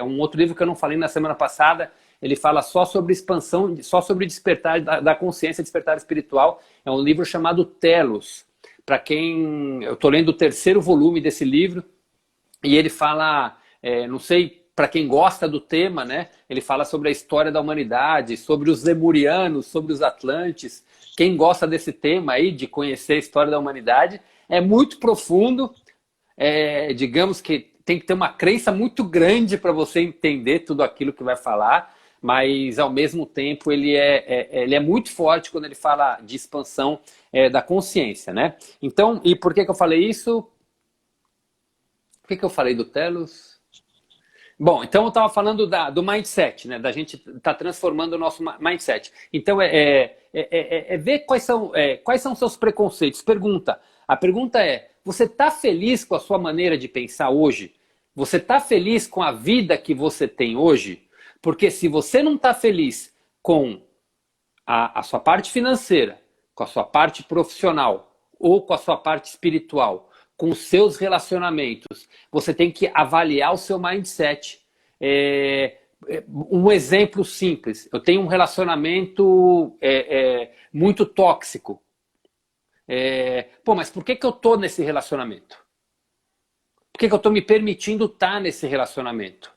um outro livro que eu não falei na semana passada. Ele fala só sobre expansão, só sobre despertar da consciência, despertar espiritual. É um livro chamado Telos. Para quem eu estou lendo o terceiro volume desse livro, e ele fala, não sei para quem gosta do tema, né? Ele fala sobre a história da humanidade, sobre os lemurianos, sobre os atlantes. Quem gosta desse tema aí, de conhecer a história da humanidade, é muito profundo. Digamos que tem que ter uma crença muito grande para você entender tudo aquilo que vai falar, mas ao mesmo tempo ele é muito forte quando ele fala de expansão da consciência, né? Então, e por que eu falei isso? Por que eu falei do Telos? Bom, então eu estava falando do mindset, né? Da gente tá transformando o nosso mindset. Então ver quais são os seus preconceitos. A pergunta é, você está feliz com a sua maneira de pensar hoje? Você está feliz com a vida que você tem hoje? Porque se você não está feliz com a sua parte financeira, com a sua parte profissional ou com a sua parte espiritual, com os seus relacionamentos, você tem que avaliar o seu mindset. Um exemplo simples, eu tenho um relacionamento muito tóxico. Mas por que eu estou nesse relacionamento? Por que eu estou me permitindo estar nesse relacionamento?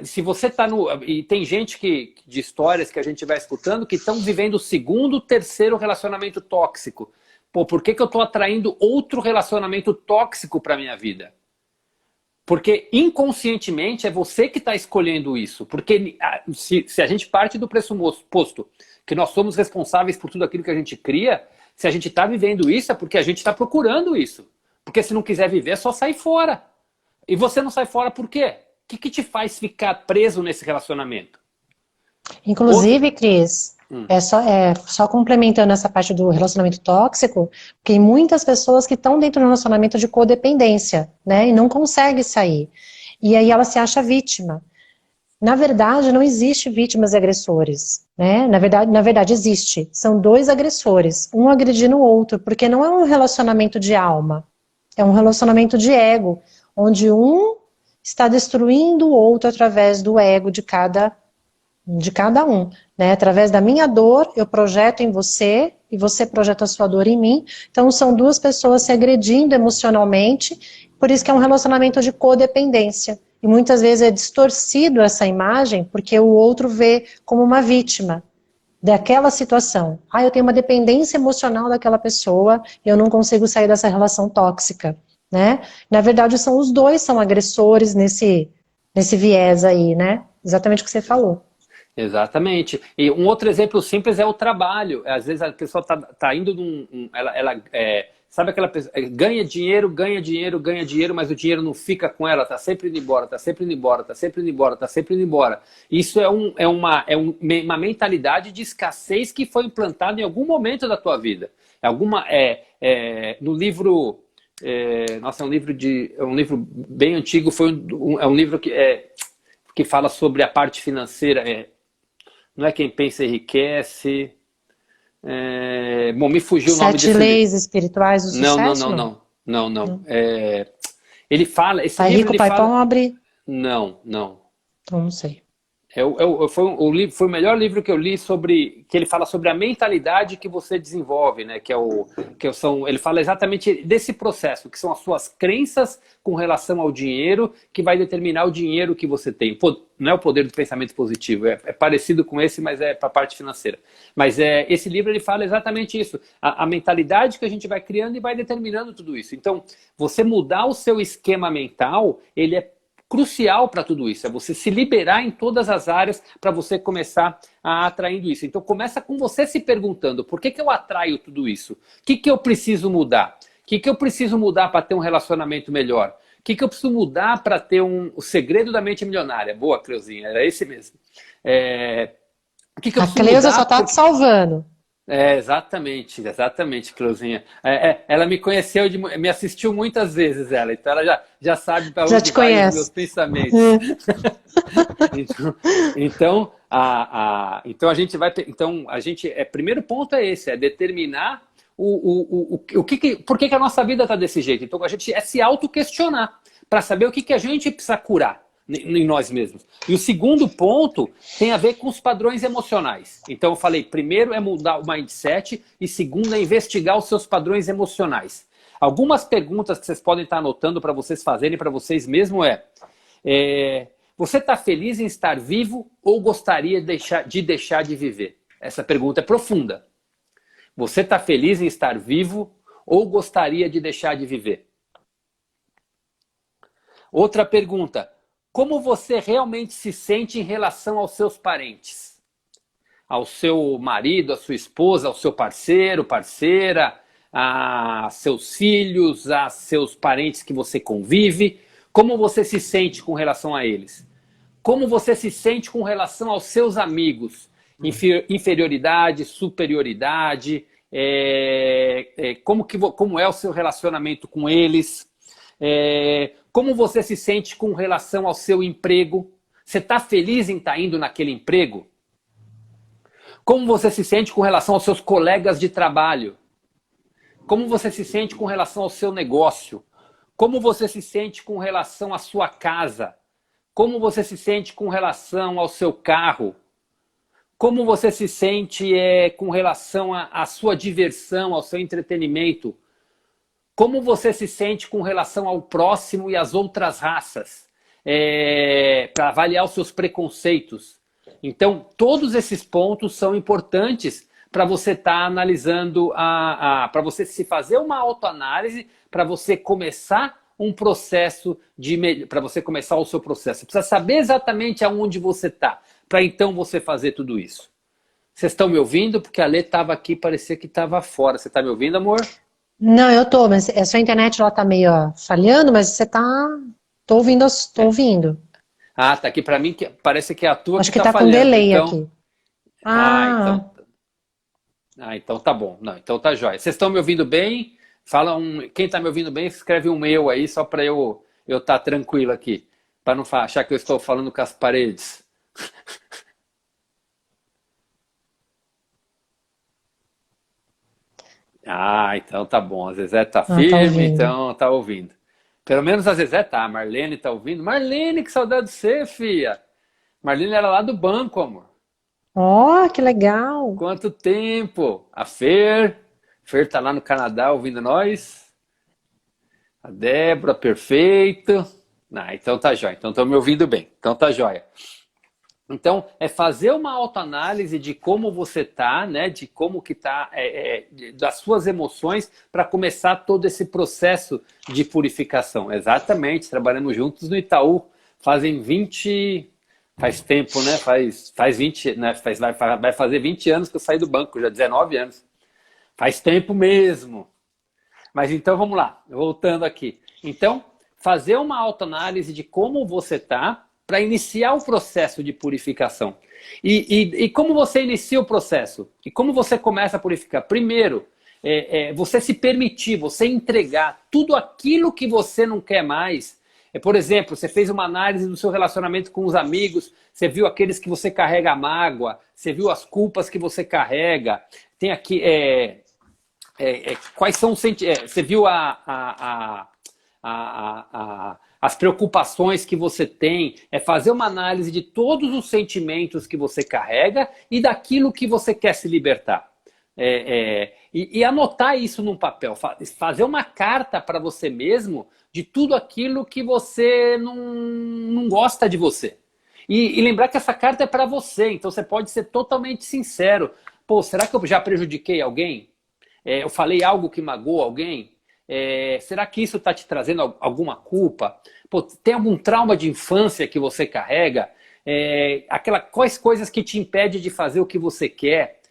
Se você está no... E tem gente de histórias que a gente vai escutando que estão vivendo o segundo, terceiro relacionamento tóxico. Por que eu estou atraindo outro relacionamento tóxico para a minha vida? Porque inconscientemente é você que está escolhendo isso. Porque se a gente parte do pressuposto que nós somos responsáveis por tudo aquilo que a gente cria, se a gente está vivendo isso é porque a gente está procurando isso. Porque se não quiser viver é só sair fora. E você não sai fora por quê? O que te faz ficar preso nesse relacionamento? Inclusive, Cris, só complementando essa parte do relacionamento tóxico, tem muitas pessoas que estão dentro do relacionamento de codependência, né, e não conseguem sair. E aí ela se acha vítima. Na verdade, não existe vítimas e agressores, né? Na verdade existe. São dois agressores, um agredindo o outro, porque não é um relacionamento de alma, é um relacionamento de ego, onde um está destruindo o outro através do ego de cada um, né? Através da minha dor, eu projeto em você e você projeta a sua dor em mim. Então são duas pessoas se agredindo emocionalmente, por isso que é um relacionamento de codependência. E muitas vezes é distorcido essa imagem porque o outro vê como uma vítima daquela situação. Eu tenho uma dependência emocional daquela pessoa e eu não consigo sair dessa relação tóxica, né? Na verdade, os dois são agressores nesse viés aí, né? Exatamente o que você falou. Exatamente. E um outro exemplo simples é o trabalho. Às vezes a pessoa tá indo sabe aquela pessoa, ganha dinheiro, mas o dinheiro não fica com ela, tá sempre indo embora, tá sempre indo embora, tá sempre indo embora, tá sempre indo embora. Isso é uma mentalidade de escassez que foi implantada em algum momento da tua vida. No livro, nossa, é um livro bem antigo, é um livro que fala sobre a parte financeira. Não é Quem Pensa Enriquece. Bom, me fugiu o nome desse livro. 7 Leis Espirituais do Sucesso? Não. Ele fala... Pai Rico, Pai Pobre? Não. Então, não sei. Foi o melhor livro que eu li que ele fala sobre a mentalidade que você desenvolve, né? Ele fala exatamente desse processo, que são as suas crenças com relação ao dinheiro, que vai determinar o dinheiro que você tem. Não é o poder do pensamento positivo, é parecido com esse, mas é para a parte financeira. Mas esse livro ele fala exatamente isso, a mentalidade que a gente vai criando e vai determinando tudo isso. Então, você mudar o seu esquema mental, ele é crucial para tudo isso, é você se liberar em todas as áreas para você começar a atraindo isso. Então começa com você se perguntando, por que eu atraio tudo isso? O que eu preciso mudar? O que eu preciso mudar para ter um relacionamento melhor? O que eu preciso mudar para ter o segredo da mente milionária? Boa, Cleuzinha, era esse mesmo. A Cleusa só está te salvando. Exatamente, Cleuzinha. Ela me conheceu, me assistiu muitas vezes, então ela já sabe para onde vai os meus pensamentos. Então a gente vai. Primeiro ponto é esse, é determinar por que a nossa vida está desse jeito. Então a gente se auto-questionar para saber o que a gente precisa curar em nós mesmos. E o segundo ponto tem a ver com os padrões emocionais. Então eu falei, primeiro é mudar o mindset e segundo é investigar os seus padrões emocionais. Algumas perguntas que vocês podem estar anotando para vocês fazerem para vocês mesmo você está feliz em estar vivo ou gostaria de deixar de viver? Essa pergunta é profunda. Você está feliz em estar vivo ou gostaria de deixar de viver? Outra pergunta. Como você realmente se sente em relação aos seus parentes? Ao seu marido, à sua esposa, ao seu parceiro, parceira, a seus filhos, a seus parentes que você convive? Como você se sente com relação a eles? Como você se sente com relação aos seus amigos? Inferioridade, superioridade, como é o seu relacionamento com eles? Como você se sente com relação ao seu emprego? Você está feliz em estar indo naquele emprego? Como você se sente com relação aos seus colegas de trabalho? Como você se sente com relação ao seu negócio? Como você se sente com relação à sua casa? Como você se sente com relação ao seu carro? Como você se sente com relação à sua diversão, ao seu entretenimento? Como você se sente com relação ao próximo e às outras raças? Para avaliar os seus preconceitos. Então, todos esses pontos são importantes para você estar analisando, para você se fazer uma autoanálise, para você começar um processo para você começar o seu processo. Você precisa saber exatamente aonde você está, para então você fazer tudo isso. Vocês estão me ouvindo? Porque a Lê estava aqui, parecia que estava fora. Você está me ouvindo, amor? Não, eu tô, mas a sua internet ela tá meio falhando, mas você tá... Tô ouvindo, tô ouvindo. Ah, tá aqui para mim, parece que é a tua Acho que que tá tá com falhando. delay Então... aqui. então tá bom. Não, então tá jóia. Vocês estão me ouvindo bem? Quem tá me ouvindo bem, escreve um eu aí, só para eu estar tranquilo aqui. Para não achar que eu estou falando com as paredes. Então tá bom. A Zezé tá firme, então tá ouvindo. Pelo menos a Zezé tá. A Marlene tá ouvindo. Marlene, que saudade de você, filha. Marlene era lá do banco, amor. Oh, que legal. Quanto tempo. A Fer tá lá no Canadá ouvindo nós. A Débora, perfeito. Então tá jóia. Então estão me ouvindo bem. Então tá jóia. Então, é fazer uma autoanálise de como você tá, né? De como que tá, das suas emoções, para começar todo esse processo de purificação. Exatamente, trabalhamos juntos no Itaú, faz tempo, né? Faz 20, né? Vai fazer 20 anos que eu saí do banco, já 19 anos. Faz tempo mesmo. Mas então, vamos lá, voltando aqui. Então, fazer uma autoanálise de como você tá, para iniciar o processo de purificação. E como você inicia o processo? E como você começa a purificar? Primeiro, você se permitir, você entregar tudo aquilo que você não quer mais. Por exemplo, você fez uma análise do seu relacionamento com os amigos, você viu aqueles que você carrega a mágoa, você viu as culpas que você carrega, tem aqui... quais são os sentimentos? Você viu as preocupações que você tem, fazer uma análise de todos os sentimentos que você carrega e daquilo que você quer se libertar. E anotar isso num papel, fazer uma carta para você mesmo de tudo aquilo que você não gosta de você. E lembrar que essa carta é para você, então você pode ser totalmente sincero. Pô, será que eu já prejudiquei alguém? Eu falei algo que magoou alguém? Será que isso está te trazendo alguma culpa? Pô, tem algum trauma de infância que você carrega? Quais coisas que te impedem de fazer o que você quer?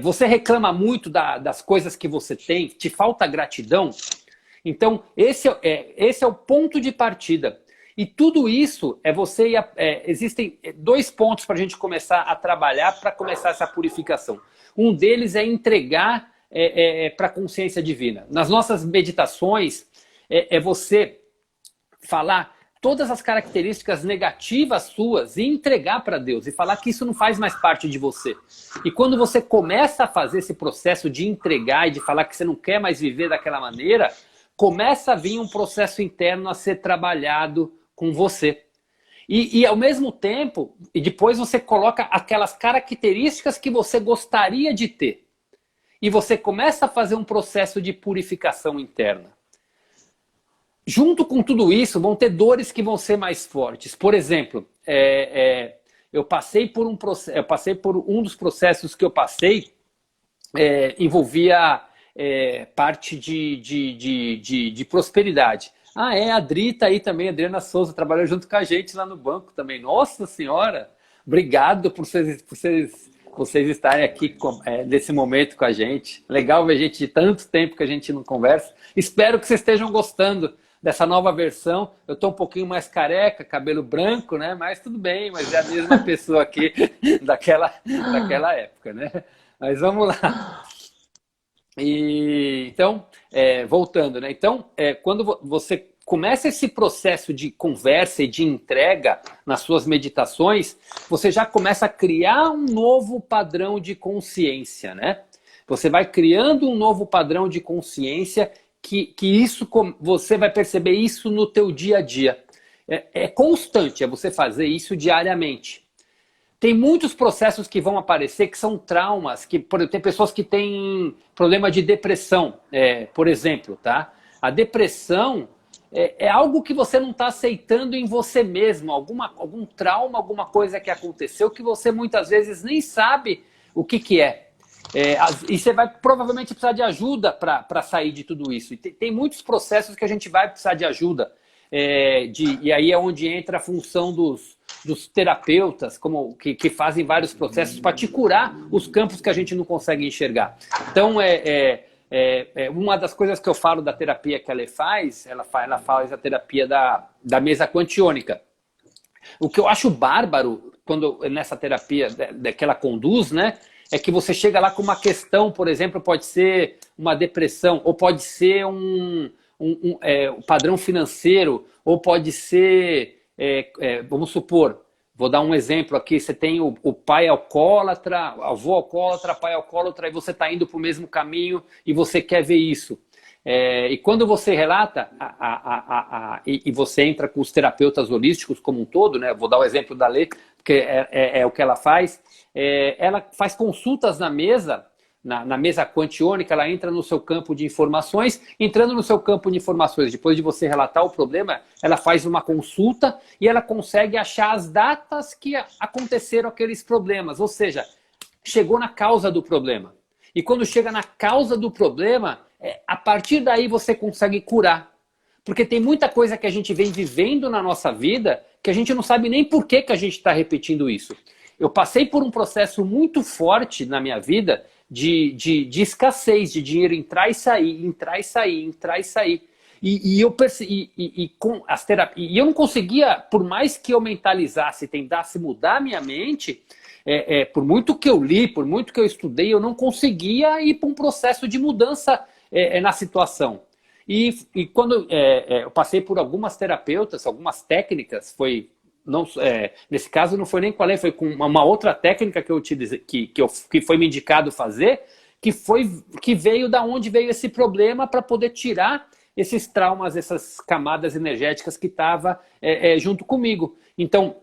Você reclama muito das coisas que você tem? Te falta gratidão? Então, esse é o ponto de partida. E tudo isso existem 2 pontos para a gente começar a trabalhar para começar essa purificação. Um deles é entregar para a consciência divina. Nas nossas meditações, você falar todas as características negativas suas e entregar para Deus e falar que isso não faz mais parte de você. E quando você começa a fazer esse processo de entregar e de falar que você não quer mais viver daquela maneira, começa a vir um processo interno a ser trabalhado com você. E ao mesmo tempo, e depois você coloca aquelas características que você gostaria de ter. e você começa a fazer um processo de purificação interna. Junto com tudo isso, vão ter dores que vão ser mais fortes. Por exemplo, eu passei por um dos processos que eu passei, envolvia parte de prosperidade. A Adri tá aí também, a Adriana Souza, trabalhou junto com a gente lá no banco também. Nossa Senhora, obrigado por vocês estarem aqui nesse momento com a gente. Legal ver gente de tanto tempo que a gente não conversa. Espero que vocês estejam gostando dessa nova versão. Eu estou um pouquinho mais careca, cabelo branco, né? Mas tudo bem, mas é a mesma pessoa aqui daquela época, né? Mas vamos lá. Então, voltando, né? Então, quando você começa esse processo de conversa e de entrega nas suas meditações, você já começa a criar um novo padrão de consciência, né? Você vai criando um novo padrão de consciência que isso, você vai perceber isso no teu dia a dia. É constante, você fazer isso diariamente. Tem muitos processos que vão aparecer que são traumas, tem pessoas que têm problema de depressão, por exemplo, tá? A depressão é algo que você não está aceitando em você mesmo, algum trauma, alguma coisa que aconteceu que você muitas vezes nem sabe o que é. E você vai provavelmente precisar de ajuda para sair de tudo isso. E tem muitos processos que a gente vai precisar de ajuda. E aí é onde entra a função dos terapeutas, que fazem vários processos para te curar os campos que a gente não consegue enxergar. Então, uma das coisas que eu falo da terapia que ela faz a terapia da mesa quantiônica. O que eu acho bárbaro nessa terapia que ela conduz, né, é que você chega lá com uma questão, por exemplo, pode ser uma depressão, ou pode ser um padrão financeiro, ou pode ser, vamos supor, vou dar um exemplo aqui, você tem o pai alcoólatra, avô alcoólatra, pai alcoólatra, e você está indo para o mesmo caminho e você quer ver isso. E quando você relata, e você entra com os terapeutas holísticos como um todo, né? Vou dar o exemplo da Lê, porque é o que ela faz. Ela faz consultas na mesa quantiônica, ela entra no seu campo de informações. Entrando no seu campo de informações, depois de você relatar o problema, ela faz uma consulta e ela consegue achar as datas que aconteceram aqueles problemas, ou seja, chegou na causa do problema. E quando chega na causa do problema, a partir daí você consegue curar. Porque tem muita coisa que a gente vem vivendo na nossa vida que a gente não sabe nem por que a gente está repetindo isso. Eu passei por um processo muito forte na minha vida de escassez, de dinheiro entrar e sair, entrar e sair, entrar e sair. E eu não conseguia, por mais que eu mentalizasse, tentasse mudar minha mente, por muito que eu li, por muito que eu estudei, eu não conseguia ir para um processo de mudança na situação. E quando eu passei por algumas terapeutas, algumas técnicas, nesse caso não foi nem com a Lê, foi com uma outra técnica que eu utilizei, que foi me indicado fazer, que veio da onde veio esse problema para poder tirar esses traumas, essas camadas energéticas que estavam junto comigo. Então,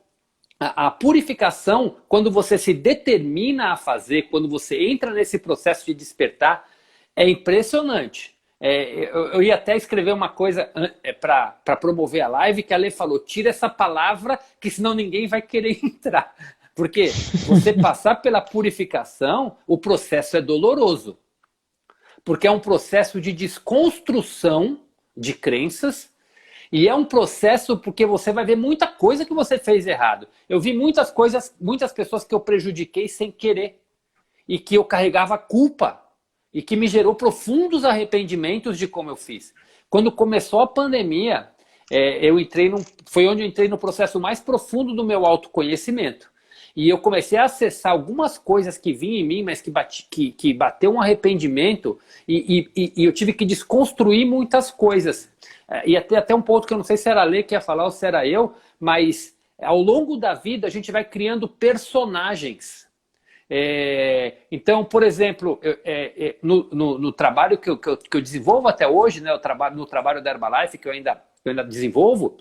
a purificação, quando você se determina a fazer, quando você entra nesse processo de despertar, é impressionante. Eu ia até escrever uma coisa para promover a live, que a Lê falou, tira essa palavra, que senão ninguém vai querer entrar. Porque você passar pela purificação, o processo é doloroso. Porque é um processo de desconstrução de crenças, e é um processo porque você vai ver muita coisa que você fez errado. Eu vi muitas pessoas que eu prejudiquei sem querer, e que eu carregava culpa, e que me gerou profundos arrependimentos de como eu fiz. Quando começou a pandemia, foi onde eu entrei no processo mais profundo do meu autoconhecimento. E eu comecei a acessar algumas coisas que vinham em mim, mas que bateu um arrependimento, e eu tive que desconstruir muitas coisas. E até um ponto que eu não sei se era a Lê que ia falar ou se era eu, mas ao longo da vida a gente vai criando personagens. Então, por exemplo, no trabalho que eu desenvolvo até hoje, né, no trabalho da Herbalife, que eu ainda desenvolvo,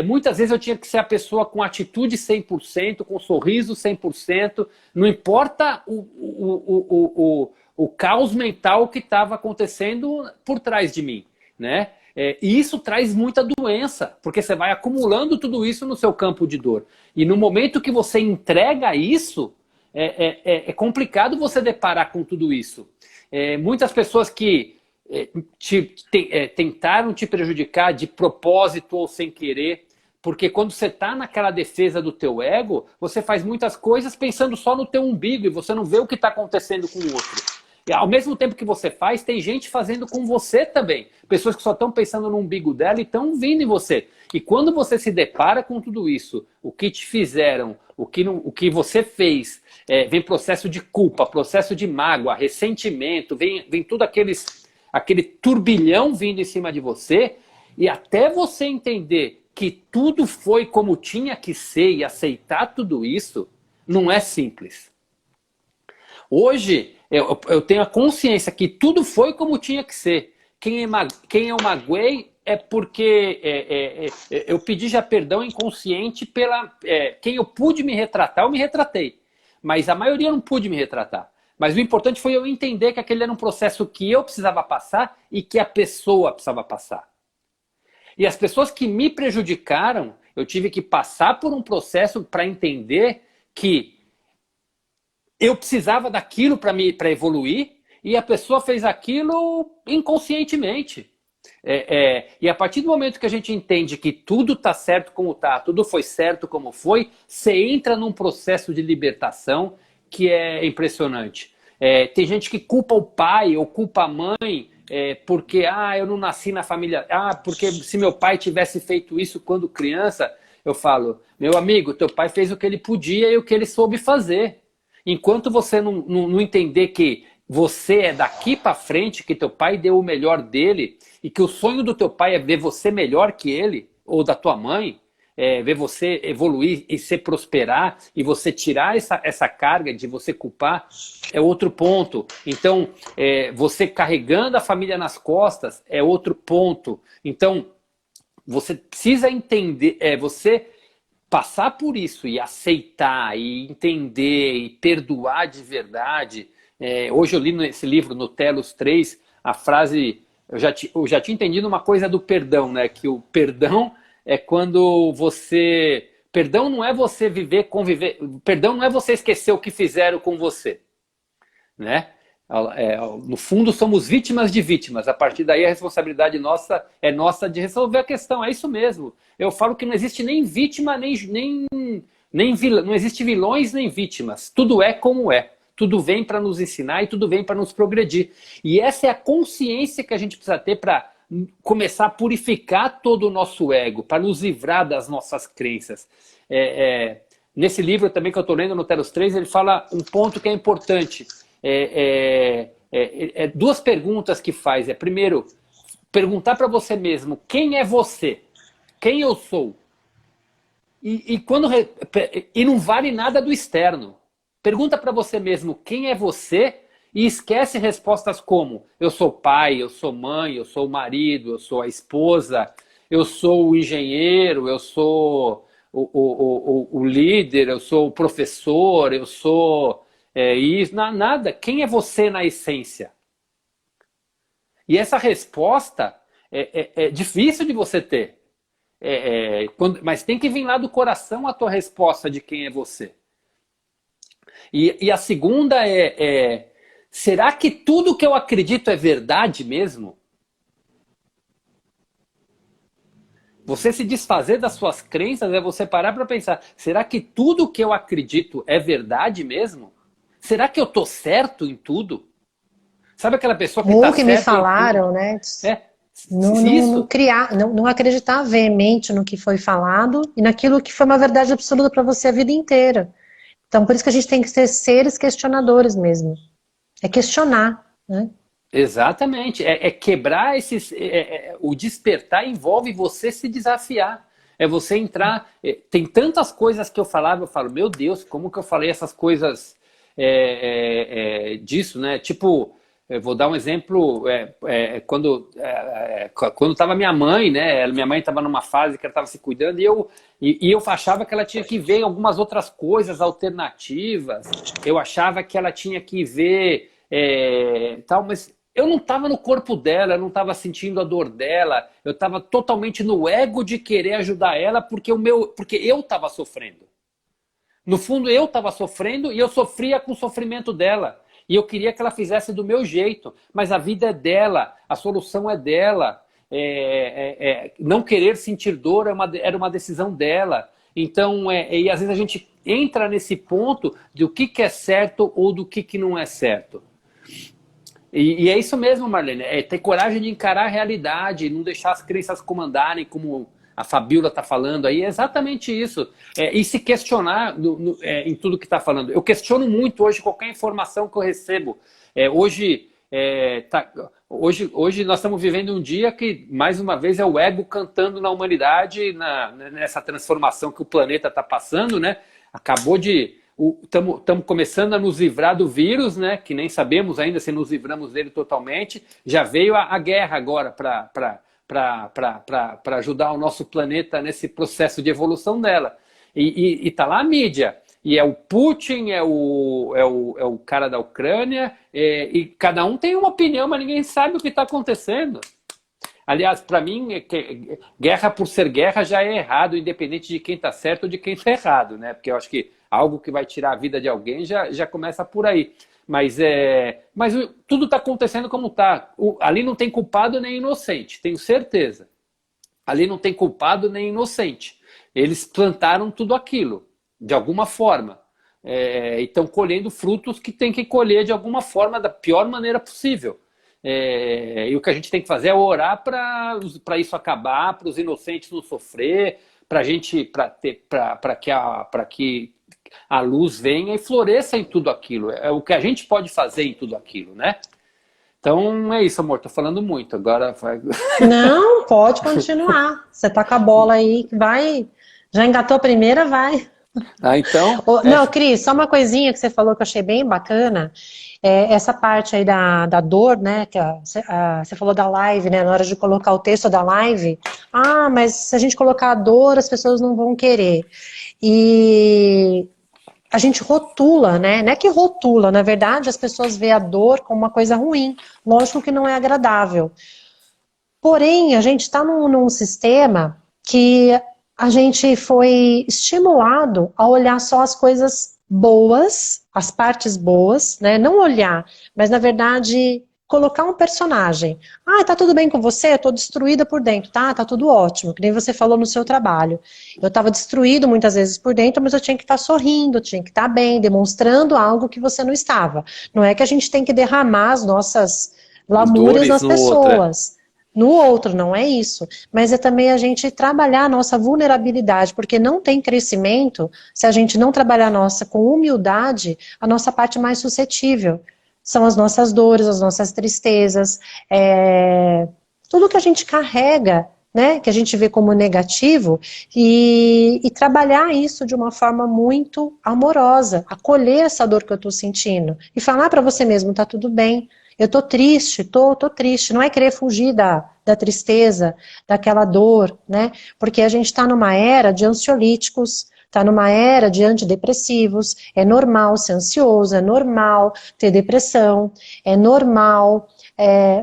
muitas vezes eu tinha que ser a pessoa com atitude 100%, com sorriso 100%, não importa o caos mental que estava acontecendo por trás de mim, né? E isso traz muita doença, porque você vai acumulando tudo isso no seu campo de dor. E no momento que você entrega isso, é complicado você deparar com tudo isso. Muitas pessoas que tentaram te prejudicar de propósito ou sem querer, porque quando você está naquela defesa do teu ego, você faz muitas coisas pensando só no teu umbigo e você não vê o que está acontecendo com o outro. E ao mesmo tempo que você faz, tem gente fazendo com você também. Pessoas que só estão pensando no umbigo dela e estão vindo em você. E quando você se depara com tudo isso, o que te fizeram, o que você fez, vem processo de culpa, processo de mágoa, ressentimento, vem tudo aquele turbilhão vindo em cima de você, e até você entender que tudo foi como tinha que ser e aceitar tudo isso, não é simples. Hoje, eu tenho a consciência que tudo foi como tinha que ser. Quem eu magoei é porque eu pedi já perdão inconsciente quem eu pude me retratar, eu me retratei. Mas a maioria eu não pude me retratar. Mas o importante foi eu entender que aquele era um processo que eu precisava passar e que a pessoa precisava passar. E as pessoas que me prejudicaram, eu tive que passar por um processo para entender que eu precisava daquilo para evoluir e a pessoa fez aquilo inconscientemente. E a partir do momento que a gente entende que tudo está certo como está, tudo foi certo como foi, você entra num processo de libertação que é impressionante. Tem gente que culpa o pai ou culpa a mãe porque eu não nasci na família, porque se meu pai tivesse feito isso quando criança, eu falo, meu amigo, teu pai fez o que ele podia e o que ele soube fazer. Enquanto você não entender que você é daqui para frente, que teu pai deu o melhor dele e que o sonho do teu pai é ver você melhor que ele, ou da tua mãe, ver você evoluir e se prosperar e você tirar essa carga de você culpar, é outro ponto. Então, você carregando a família nas costas é outro ponto. Então, você precisa entender, você passar por isso e aceitar, e entender, e perdoar de verdade. Hoje eu li nesse livro, no Telos 3, a frase, eu já tinha entendido uma coisa do perdão, né? Que o perdão é quando você... Perdão não é você conviver... Perdão não é você esquecer o que fizeram com você, né? No fundo somos vítimas de vítimas. A partir daí a responsabilidade nossa de resolver a questão. É isso mesmo. Eu falo que não existe nem vítima, nem vilão. Não existe vilões nem vítimas. Tudo é como é. Tudo vem para nos ensinar e tudo vem para nos progredir. E essa é a consciência que a gente precisa ter para começar a purificar todo o nosso ego, para nos livrar das nossas crenças. Nesse livro também que eu estou lendo, no Telos 3, ele fala um ponto que é importante. Duas perguntas que faz. Primeiro, perguntar para você mesmo, quem é você? Quem eu sou? E não vale nada do externo. Pergunta para você mesmo, quem é você? E esquece respostas como, eu sou pai, eu sou mãe, eu sou o marido, eu sou a esposa, eu sou o engenheiro, eu sou o líder, eu sou o professor, eu sou... isso, nada. Quem é você na essência? E essa resposta é difícil de você ter. Mas tem que vir lá do coração a tua resposta de quem é você. E a segunda será que tudo que eu acredito é verdade mesmo? Você se desfazer das suas crenças é você parar para pensar, será que tudo que eu acredito é verdade mesmo? Será que eu tô certo em tudo? Sabe aquela pessoa que tá Ou que me falaram, né? Não acreditar veemente no que foi falado e naquilo que foi uma verdade absoluta para você a vida inteira. Então, por isso que a gente tem que ser seres questionadores mesmo. É questionar, né? Exatamente. Quebrar esses... o despertar envolve você se desafiar. É você entrar... tem tantas coisas que eu falo, meu Deus, como que eu falei essas coisas disso, né? Tipo, eu vou dar um exemplo, quando estava minha mãe, né? Minha mãe estava numa fase que ela estava se cuidando e eu achava que ela tinha que ver algumas outras coisas alternativas. Eu achava que ela tinha que ver tal, mas eu não estava no corpo dela, eu não estava sentindo a dor dela, eu estava totalmente no ego de querer ajudar ela porque eu estava sofrendo. No fundo, eu estava sofrendo e eu sofria com o sofrimento dela. E eu queria que ela fizesse do meu jeito, mas a vida é dela, a solução é dela. Não querer sentir dor era uma decisão dela. Então, e às vezes a gente entra nesse ponto do que é certo ou do que não é certo. E é isso mesmo, Marlene, é ter coragem de encarar a realidade, não deixar as crenças comandarem, como a Fabiola está falando aí, é exatamente isso. E se questionar em tudo que está falando. Eu questiono muito hoje qualquer informação que eu recebo. Hoje nós estamos vivendo um dia que, mais uma vez, é o ego cantando na humanidade, nessa transformação que o planeta está passando, né? Estamos começando a nos livrar do vírus, né? Que nem sabemos ainda se nos livramos dele totalmente. Já veio a guerra agora para ajudar o nosso planeta nesse processo de evolução dela. E tá lá a mídia. E é o Putin, é o cara da Ucrânia, e cada um tem uma opinião, mas ninguém sabe o que está acontecendo. Aliás, para mim, guerra por ser guerra já é errado, independente de quem está certo ou de quem está errado, né? Porque eu acho que algo que vai tirar a vida de alguém já começa por aí. Mas tudo está acontecendo como está. Ali não tem culpado nem inocente, tenho certeza. Ali não tem culpado nem inocente. Eles plantaram tudo aquilo, de alguma forma. E estão colhendo frutos que tem que colher de alguma forma, da pior maneira possível. E o que a gente tem que fazer é orar para isso acabar, para os inocentes não sofrer, para que a luz venha e floresça em tudo aquilo. É o que a gente pode fazer em tudo aquilo, né? Então é isso, amor. Tô falando muito. Agora vai. Não, pode continuar. Você tá com a bola aí, vai. Já engatou a primeira, vai. Então. Não, Cris, só uma coisinha que você falou que eu achei bem bacana. Essa parte aí da dor, né? Que você falou da live, né? Na hora de colocar o texto da live. Ah, mas se a gente colocar a dor, as pessoas não vão querer. E a gente rotula, né? Não é que rotula, na verdade, as pessoas veem a dor como uma coisa ruim. Lógico que não é agradável. Porém, a gente está num sistema que a gente foi estimulado a olhar só as coisas boas, as partes boas, né? Não olhar, mas na verdade colocar um personagem. Ah, tá tudo bem com você? Eu tô destruída por dentro, tá tudo ótimo, que nem você falou no seu trabalho. Eu tava destruído muitas vezes por dentro, mas eu tinha que estar sorrindo, tinha que estar bem, demonstrando algo que você não estava. Não é que a gente tem que derramar as nossas lamúrias nas pessoas. No outro, não é isso. Mas é também a gente trabalhar a nossa vulnerabilidade, porque não tem crescimento se a gente não trabalhar com humildade, a nossa parte mais suscetível. São as nossas dores, as nossas tristezas, tudo que a gente carrega, né, que a gente vê como negativo, e trabalhar isso de uma forma muito amorosa, acolher essa dor que eu estou sentindo, e falar para você mesmo, tá tudo bem, eu tô triste, tô triste, não é querer fugir da tristeza, daquela dor, né, porque a gente está numa era de ansiolíticos, está numa era de antidepressivos, é normal ser ansioso, é normal ter depressão, é normal,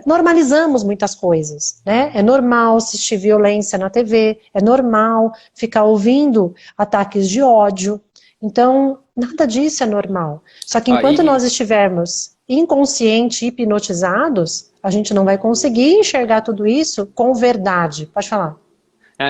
normalizamos muitas coisas, né? É normal assistir violência na TV, é normal ficar ouvindo ataques de ódio, então nada disso é normal. Só que enquanto nós estivermos inconscientes, hipnotizados, a gente não vai conseguir enxergar tudo isso com verdade. Pode falar.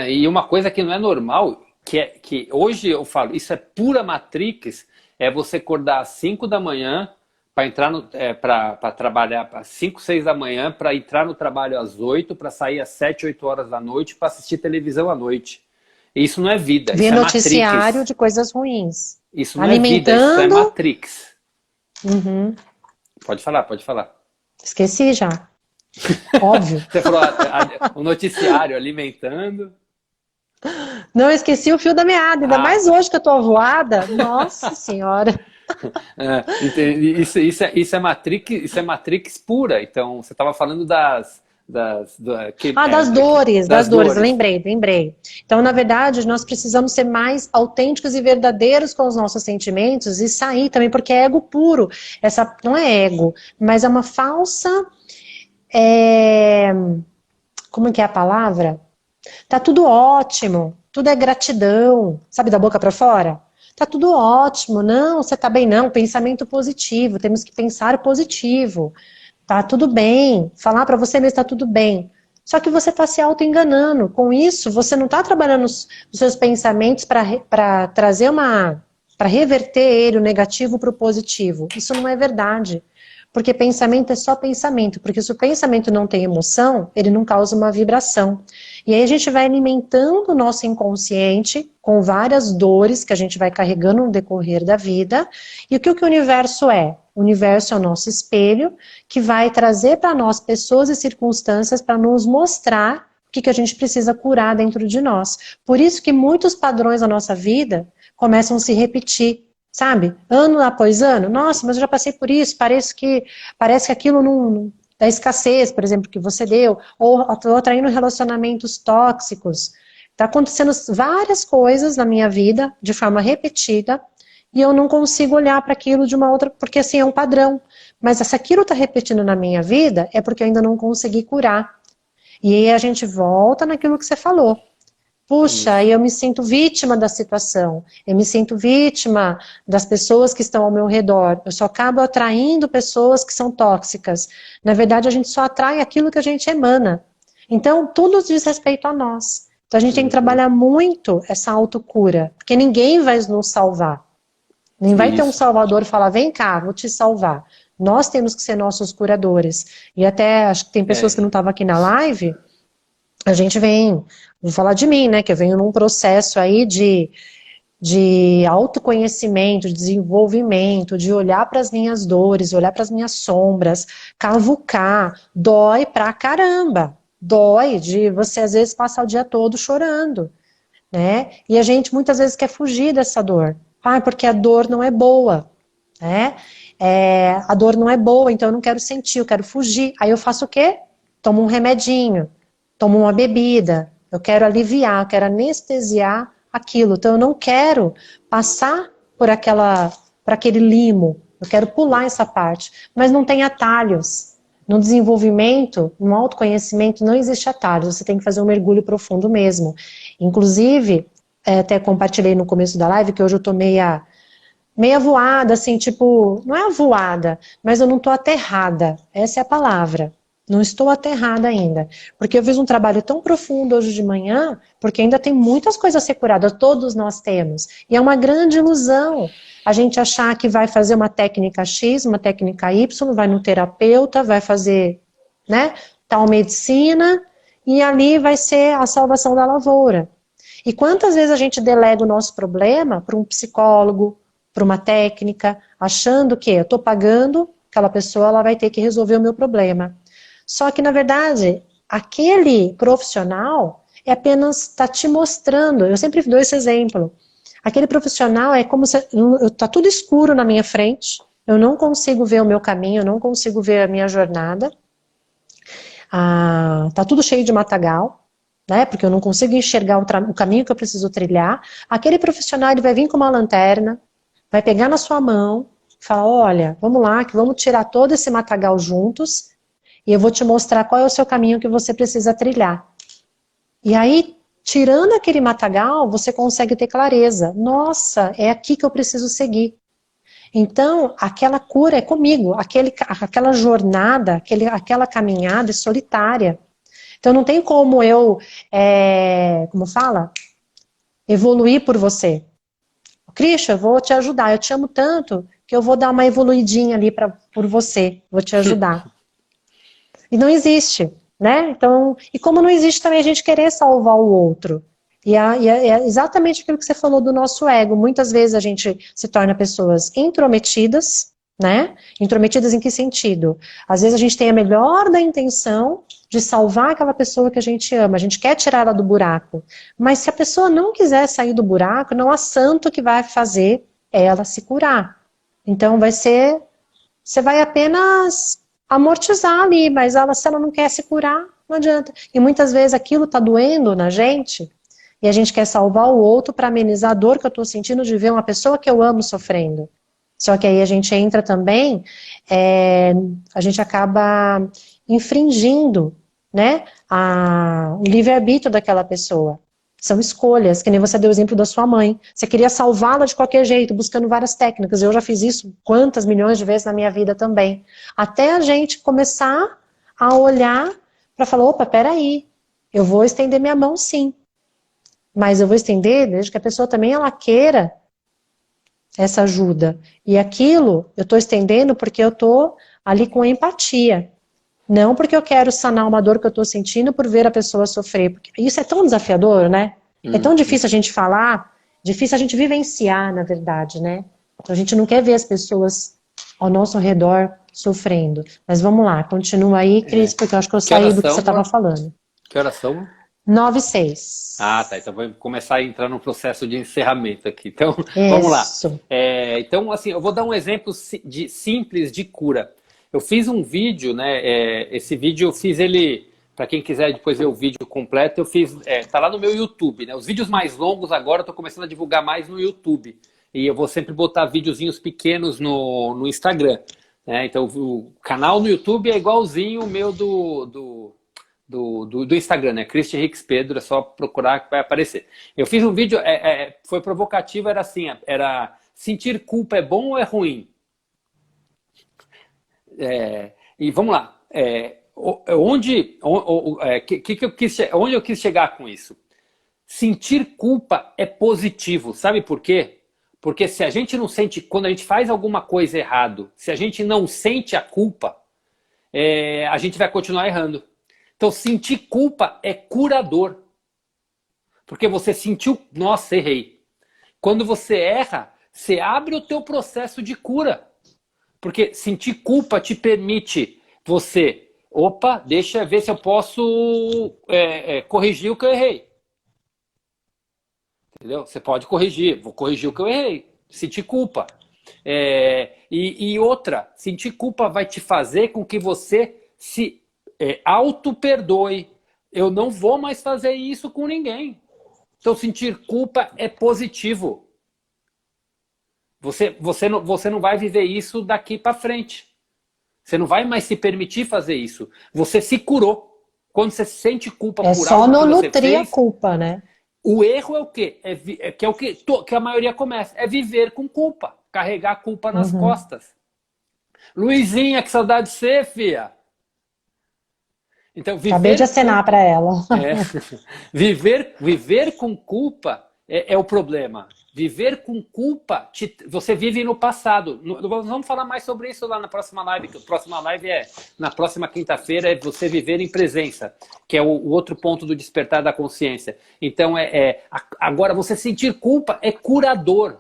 E uma coisa que não é normal, que hoje eu falo, isso é pura Matrix, é você acordar às 5 da manhã para entrar para trabalhar às 5, 6 da manhã, para entrar no trabalho às 8, para sair às 7, 8 horas da noite, para assistir televisão à noite. Isso não é vida, Ver isso é noticiário Matrix. De coisas ruins. Isso não é vida, isso é Matrix. Uhum. Pode falar. Esqueci já. Óbvio. Você falou o noticiário alimentando. Não, esqueci o fio da meada, ainda mais hoje que eu tô avoada. Nossa Senhora. Isso é Matrix pura. Então, você estava falando das dores, lembrei. Então, na verdade, nós precisamos ser mais autênticos e verdadeiros com os nossos sentimentos e sair também, porque é ego puro. Essa não é ego, mas é uma falsa... como que é a palavra? Tá tudo ótimo, tudo é gratidão, sabe, da boca para fora? Tá tudo ótimo, não, você tá bem, não, pensamento positivo, temos que pensar positivo. Tá tudo bem, falar para você mesmo tá tudo bem. Só que você está se auto-enganando. Com isso, você não está trabalhando os seus pensamentos para trazer para reverter ele, o negativo para o positivo. Isso não é verdade. Porque pensamento é só pensamento. Porque se o pensamento não tem emoção, ele não causa uma vibração. E aí a gente vai alimentando o nosso inconsciente com várias dores que a gente vai carregando no decorrer da vida. E o que o universo é? O universo é o nosso espelho, que vai trazer para nós pessoas e circunstâncias para nos mostrar o que a gente precisa curar dentro de nós. Por isso que muitos padrões da nossa vida começam a se repetir, sabe? Ano após ano. Nossa, mas eu já passei por isso, parece que aquilo não... Da escassez, por exemplo, que você deu, ou atraindo relacionamentos tóxicos. Está acontecendo várias coisas na minha vida, de forma repetida, e eu não consigo olhar para aquilo de uma outra, porque assim é um padrão. Mas se aquilo está repetindo na minha vida, é porque eu ainda não consegui curar. E aí a gente volta naquilo que você falou. Puxa, aí eu me sinto vítima da situação, eu me sinto vítima das pessoas que estão ao meu redor, eu só acabo atraindo pessoas que são tóxicas. Na verdade, a gente só atrai aquilo que a gente emana. Então, tudo diz respeito a nós. Então, a gente tem que trabalhar muito essa autocura, porque ninguém vai nos salvar. Nem vai ter um salvador e falar, vem cá, vou te salvar. Nós temos que ser nossos curadores. E até, acho que tem pessoas que não estavam aqui na live, a gente vem, vou falar de mim, né, que eu venho num processo aí de autoconhecimento, de desenvolvimento, de olhar para as minhas dores, olhar para as minhas sombras, cavucar, dói pra caramba, dói de você às vezes passar o dia todo chorando, né, e a gente muitas vezes quer fugir dessa dor, porque a dor não é boa, né, a dor não é boa, então eu não quero sentir, eu quero fugir, aí eu faço o quê? Tomo um remedinho, tomo uma bebida, eu quero aliviar, eu quero anestesiar aquilo, então eu não quero passar por aquele limo, eu quero pular essa parte, mas não tem atalhos. No desenvolvimento, no autoconhecimento, não existe atalhos, você tem que fazer um mergulho profundo mesmo. Inclusive, até compartilhei no começo da live que hoje eu tô meia voada, assim, tipo, não é voada, mas eu não tô aterrada, essa é a palavra. Não estou aterrada ainda, porque eu fiz um trabalho tão profundo hoje de manhã, porque ainda tem muitas coisas a ser curadas, todos nós temos, e é uma grande ilusão a gente achar que vai fazer uma técnica X, uma técnica Y, vai no terapeuta, vai fazer, né, tal medicina, e ali vai ser a salvação da lavoura. E quantas vezes a gente delega o nosso problema para um psicólogo, para uma técnica, achando que eu estou pagando, aquela pessoa ela vai ter que resolver o meu problema. Só que, na verdade, aquele profissional é apenas está te mostrando, eu sempre dou esse exemplo, aquele profissional é como se está tudo escuro na minha frente, eu não consigo ver o meu caminho, eu não consigo ver a minha jornada, está tudo cheio de matagal, né, porque eu não consigo enxergar o caminho que eu preciso trilhar, aquele profissional ele vai vir com uma lanterna, vai pegar na sua mão, falar, olha, vamos lá, que vamos tirar todo esse matagal juntos, e eu vou te mostrar qual é o seu caminho que você precisa trilhar. E aí, tirando aquele matagal, você consegue ter clareza. Nossa, é aqui que eu preciso seguir. Então, aquela cura é comigo. Aquela jornada, aquela caminhada é solitária. Então, não tem como eu, como fala? Evoluir por você. Christian, eu vou te ajudar. Eu te amo tanto que eu vou dar uma evoluidinha ali por você. Vou te ajudar. E não existe, né? Então, e como não existe também a gente querer salvar o outro. E é exatamente aquilo que você falou do nosso ego. Muitas vezes a gente se torna pessoas intrometidas, né? Intrometidas em que sentido? Às vezes a gente tem a melhor da intenção de salvar aquela pessoa que a gente ama. A gente quer tirar ela do buraco. Mas se a pessoa não quiser sair do buraco, não há santo que vai fazer ela se curar. Então você vai apenas amortizar ali, mas se ela não quer se curar, Não adianta. E muitas vezes aquilo tá doendo na gente e a gente quer salvar o outro para amenizar a dor que eu tô sentindo de ver uma pessoa que eu amo sofrendo. Só que aí a gente entra também, a gente acaba infringindo, né, o livre-arbítrio daquela pessoa. São escolhas, que nem você deu o exemplo da sua mãe. Você queria salvá-la de qualquer jeito, buscando várias técnicas. Eu já fiz isso quantas milhões de vezes na minha vida também. Até a gente começar a olhar para falar, opa, peraí, eu vou estender minha mão sim. Mas eu vou estender desde que a pessoa também ela queira essa ajuda. E aquilo eu estou estendendo porque eu estou ali com empatia. Não porque eu quero sanar uma dor que eu estou sentindo por ver a pessoa sofrer. Porque isso é tão desafiador, né? É tão difícil a gente falar, difícil a gente vivenciar, na verdade, né? Então a gente não quer ver as pessoas ao nosso redor sofrendo. Mas vamos lá, continua aí, Cris, porque eu acho que eu saí do que você estava falando. Que horas são? 9:06. Ah, tá. Então vamos começar a entrar no processo de encerramento aqui. Então, vamos lá. Então, assim, eu vou dar um exemplo simples de cura. Eu fiz um vídeo, né? Esse vídeo eu fiz ele, para quem quiser depois ver o vídeo completo, eu fiz, tá lá no meu YouTube, né? Os vídeos mais longos agora eu estou começando a divulgar mais no YouTube. E eu vou sempre botar videozinhos pequenos no Instagram. Né? Então, o canal no YouTube é igualzinho o meu do Instagram, né? Christian Hicks Pedro, é só procurar que vai aparecer. Eu fiz um vídeo, foi provocativo, era assim, era sentir culpa é bom ou é ruim? E vamos lá, onde eu quis chegar com isso? Sentir culpa é positivo, sabe por quê? Porque se a gente não sente, quando a gente faz alguma coisa errado, se a gente não sente a culpa, a gente vai continuar errando. Então, sentir culpa é curador. Porque você sentiu, nossa, errei. Quando você erra, você abre o teu processo de cura. Porque sentir culpa te permite você, opa, deixa eu ver se eu posso corrigir o que eu errei. Entendeu? Você pode corrigir, vou corrigir o que eu errei. Sentir culpa. E outra, sentir culpa vai te fazer com que você se auto-perdoe. Eu não vou mais fazer isso com ninguém. Então, sentir culpa é positivo. Você não vai viver isso daqui para frente. Você não vai mais se permitir fazer isso. Você se curou. Quando você sente culpa por algo que você fez... É só não nutrir a culpa, né? O erro é o quê? Que é o que a maioria começa. É viver com culpa. Carregar a culpa nas costas. Luizinha, que saudade de você, fia. Então, acabei de acenar para ela. Viver com culpa é o problema. Viver com culpa, você vive no passado. Vamos falar mais sobre isso lá na próxima live, que a próxima live na próxima quinta-feira, é você viver em presença, que é o outro ponto do despertar da consciência. Então, agora, você sentir culpa é curador,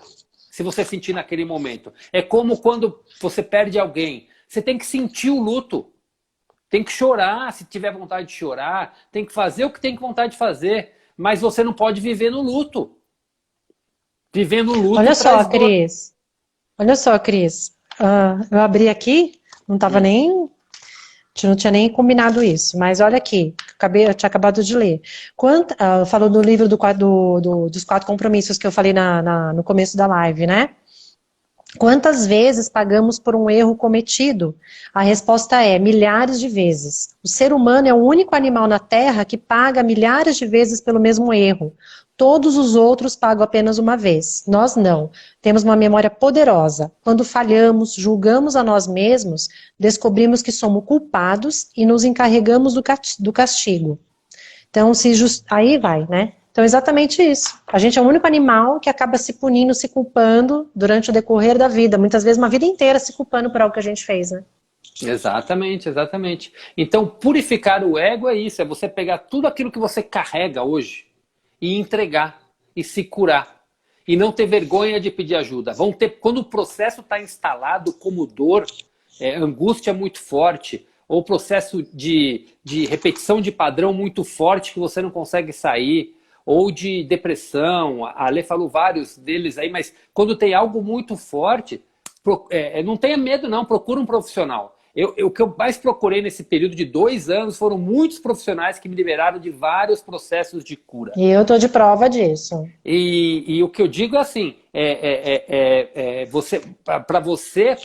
se você sentir naquele momento. É como quando você perde alguém. Você tem que sentir o luto. Tem que chorar, se tiver vontade de chorar. Tem que fazer o que tem vontade de fazer. Mas você não pode viver no luto. Viver no luto. Olha só, Cris. Eu abri aqui, não estava nem... não tinha nem combinado isso. Mas olha aqui, eu tinha acabado de ler. Falou do livro dos 4 compromissos que eu falei no começo da live, né? Quantas vezes pagamos por um erro cometido? A resposta é milhares de vezes. O ser humano é o único animal na Terra que paga milhares de vezes pelo mesmo erro. Todos os outros pagam apenas uma vez. Nós não. Temos uma memória poderosa. Quando falhamos, julgamos a nós mesmos, descobrimos que somos culpados e nos encarregamos do castigo. Então, aí vai, né? Então, exatamente isso. A gente é o único animal que acaba se punindo, se culpando durante o decorrer da vida. Muitas vezes uma vida inteira se culpando por algo que a gente fez, né? Exatamente, exatamente. Então, purificar o ego é isso. É você pegar tudo aquilo que você carrega hoje e entregar e se curar. E não ter vergonha de pedir ajuda. Quando o processo está instalado como dor, angústia muito forte, ou processo de repetição de padrão muito forte que você não consegue sair, ou de depressão, a Lê falou vários deles aí, mas quando tem algo muito forte, não tenha medo não, procura um profissional. O que eu mais procurei nesse período de 2 anos foram muitos profissionais que me liberaram de vários processos de cura. E eu tô de prova disso. E o que eu digo é assim, para você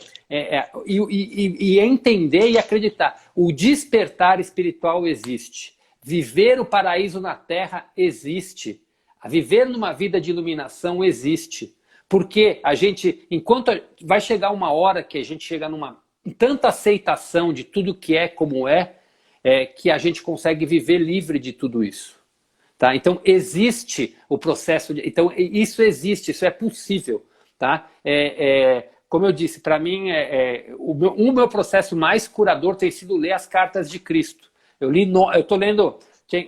entender e acreditar, o despertar espiritual existe. Viver o paraíso na Terra existe. Viver numa vida de iluminação existe. Porque a gente, vai chegar uma hora que a gente chega numa tanta aceitação de tudo que é como que a gente consegue viver livre de tudo isso. Tá? Então existe o processo, então isso existe, isso é possível. Tá? Como eu disse, para mim, o meu processo mais curador tem sido ler as cartas de Cristo. Eu estou lendo,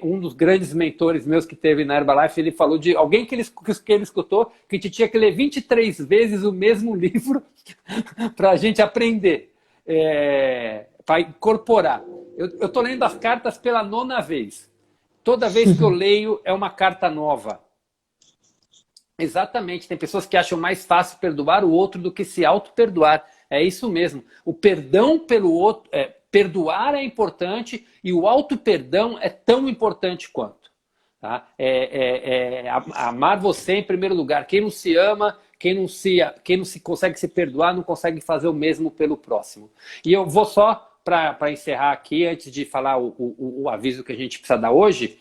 um dos grandes mentores meus que teve na Herbalife, ele falou de alguém que ele escutou que a gente tinha que ler 23 vezes o mesmo livro para a gente aprender, para incorporar. Eu estou lendo as cartas pela 9ª vez. Toda vez que eu leio é uma carta nova. Exatamente, tem pessoas que acham mais fácil perdoar o outro do que se auto-perdoar. É isso mesmo. O perdão pelo outro, perdoar é importante e o auto-perdão é tão importante quanto. Tá? Amar você em primeiro lugar. Quem não se ama, quem não se consegue se perdoar, não consegue fazer o mesmo pelo próximo. E eu vou só, para encerrar aqui, antes de falar o aviso que a gente precisa dar hoje,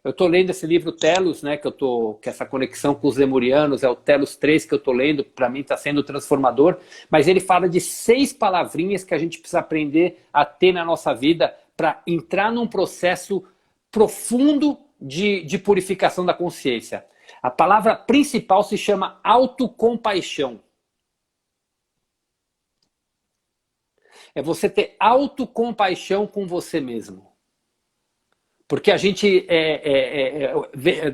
eu estou lendo esse livro Telos, né, que essa conexão com os lemurianos, é o Telos 3 que eu estou lendo, para mim está sendo transformador, mas ele fala de 6 palavrinhas que a gente precisa aprender a ter na nossa vida para entrar num processo profundo de purificação da consciência. A palavra principal se chama autocompaixão. É você ter autocompaixão com você mesmo. Porque a gente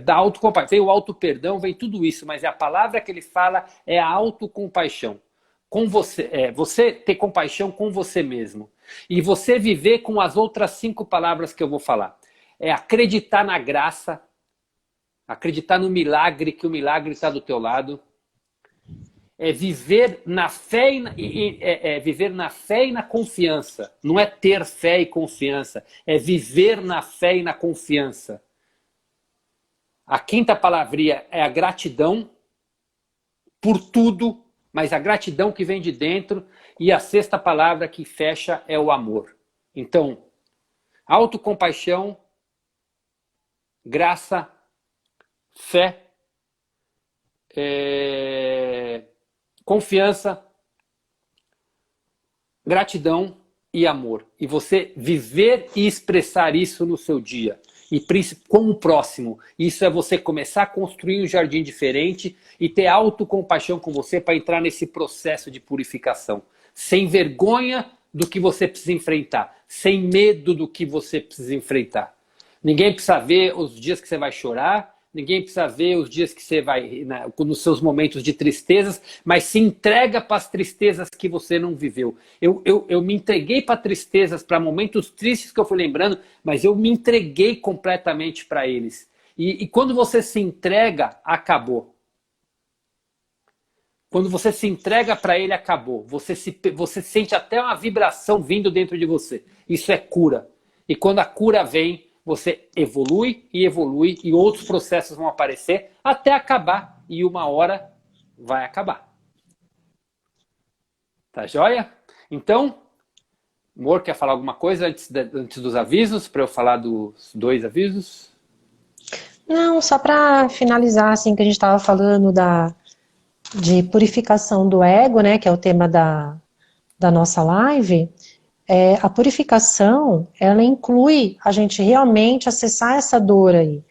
da autocompaixão, vem o auto-perdão, vem tudo isso, mas a palavra que ele fala é a autocompaixão. Com você ter compaixão com você mesmo. E você viver com as outras 5 palavras que eu vou falar. É acreditar na graça, acreditar no milagre, que o milagre está do teu lado. É viver na fé viver na fé e na confiança. Não é ter fé e confiança. É viver na fé e na confiança. A 5ª palavrinha é a gratidão por tudo, mas a gratidão que vem de dentro. E a 6ª palavra que fecha é o amor. Então, autocompaixão, graça, fé, confiança, gratidão e amor. E você viver e expressar isso no seu dia. E com o próximo. Isso é você começar a construir um jardim diferente e ter autocompaixão com você para entrar nesse processo de purificação. Sem vergonha do que você precisa enfrentar. Sem medo do que você precisa enfrentar. Ninguém precisa ver os dias que você vai chorar. Ninguém precisa ver os dias que você vai, nos seus momentos de tristezas, mas se entrega para as tristezas que você não viveu. Eu me entreguei para tristezas, para momentos tristes que eu fui lembrando, mas eu me entreguei completamente para eles. E quando você se entrega, acabou. Quando você se entrega para ele, acabou. Você sente até uma vibração vindo dentro de você. Isso é cura. E quando a cura vem, você evolui e outros processos vão aparecer até acabar. E uma hora vai acabar. Tá joia? Então, Amor, quer falar alguma coisa antes dos avisos? Para eu falar dos 2 avisos? Não, só para finalizar, assim, que a gente estava falando de purificação do ego, né, que é o tema da nossa live. A purificação, ela inclui a gente realmente acessar essa dor aí.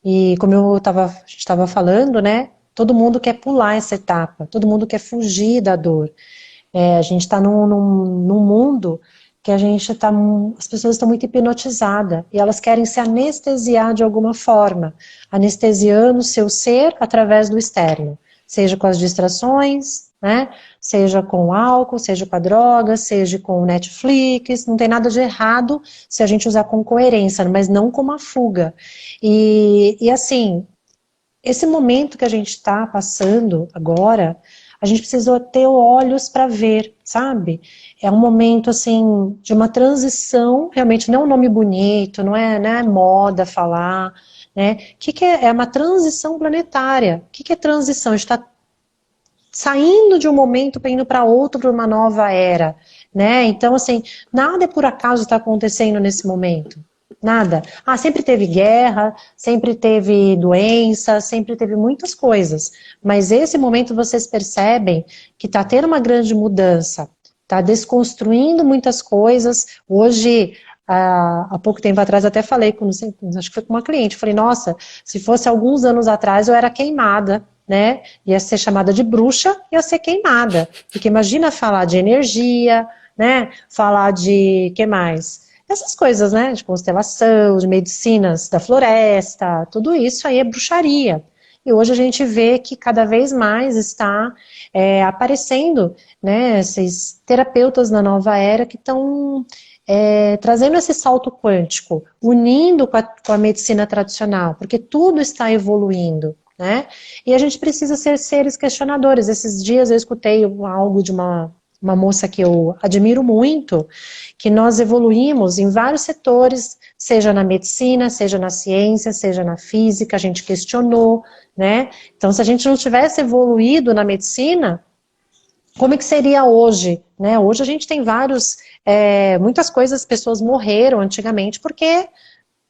E como a gente estava falando, né, todo mundo quer pular essa etapa, todo mundo quer fugir da dor. A gente está num mundo que as pessoas estão muito hipnotizadas e elas querem se anestesiar de alguma forma, anestesiando o seu ser através do externo, seja com as distrações, né? Seja com álcool, seja com a droga, seja com Netflix, não tem nada de errado se a gente usar com coerência, mas não como uma fuga. E assim, esse momento que a gente está passando agora, a gente precisa ter olhos para ver, sabe? É um momento, assim, de uma transição, realmente não é um nome bonito, não é moda falar, né? O que é? É uma transição planetária. O que é transição? A gente está saindo de um momento para indo para outro, para uma nova era, né? Então, assim, nada é por acaso está acontecendo nesse momento. Nada. Ah, sempre teve guerra, sempre teve doença, sempre teve muitas coisas. Mas esse momento vocês percebem que está tendo uma grande mudança, está desconstruindo muitas coisas. Hoje, há pouco tempo atrás, até falei, acho que foi com uma cliente, falei, nossa, se fosse alguns anos atrás, eu era queimada, né? Ia ser chamada de bruxa, ia ser queimada. Porque imagina falar de energia, né? Falar de, que mais? Essas coisas, né? De constelação, de medicinas da floresta, tudo isso aí é bruxaria. E hoje a gente vê que cada vez mais está aparecendo, né, esses terapeutas na nova era que estão trazendo esse salto quântico, unindo com a medicina tradicional, porque tudo está evoluindo, né? E a gente precisa ser seres questionadores. Esses dias eu escutei algo de uma moça que eu admiro muito, que nós evoluímos em vários setores, seja na medicina, seja na ciência, seja na física, a gente questionou, né? Então, se a gente não tivesse evoluído na medicina, como é que seria hoje, né? Hoje a gente tem muitas coisas, pessoas morreram antigamente porque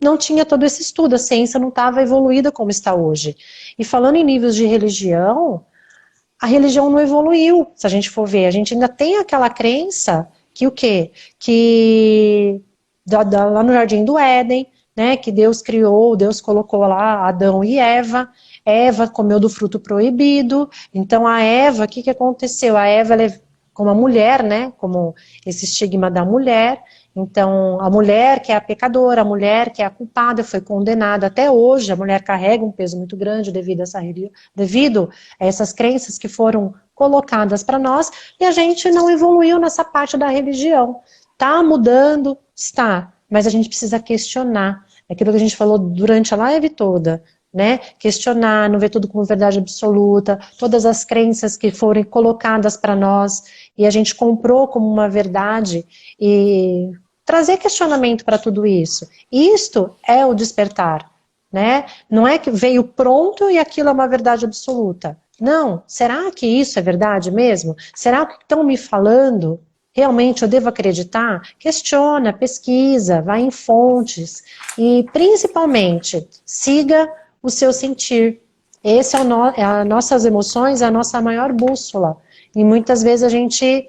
não tinha todo esse estudo, a ciência não estava evoluída como está hoje. E falando em níveis de religião, a religião não evoluiu, se a gente for ver. A gente ainda tem aquela crença que o quê? Que lá no Jardim do Éden, né, que Deus criou, Deus colocou lá Adão e Eva comeu do fruto proibido, então a Eva, o que aconteceu? A Eva, como a mulher, né, como esse estigma da mulher, então a mulher que é a pecadora, a mulher que é a culpada, foi condenada até hoje, a mulher carrega um peso muito grande devido a essas crenças que foram colocadas para nós, e a gente não evoluiu nessa parte da religião. Está mudando? Está, mas a gente precisa questionar, aquilo que a gente falou durante a live toda, né? Questionar, não ver tudo como verdade absoluta, todas as crenças que foram colocadas para nós e a gente comprou como uma verdade e trazer questionamento para tudo isso. Isto é o despertar, né? Não é que veio pronto e aquilo é uma verdade absoluta. Não, será que isso é verdade mesmo? Será que estão me falando? Realmente eu devo acreditar? Questiona, pesquisa, vai em fontes e principalmente siga o seu sentir. Esse é as nossas emoções, é a nossa maior bússola. E muitas vezes a gente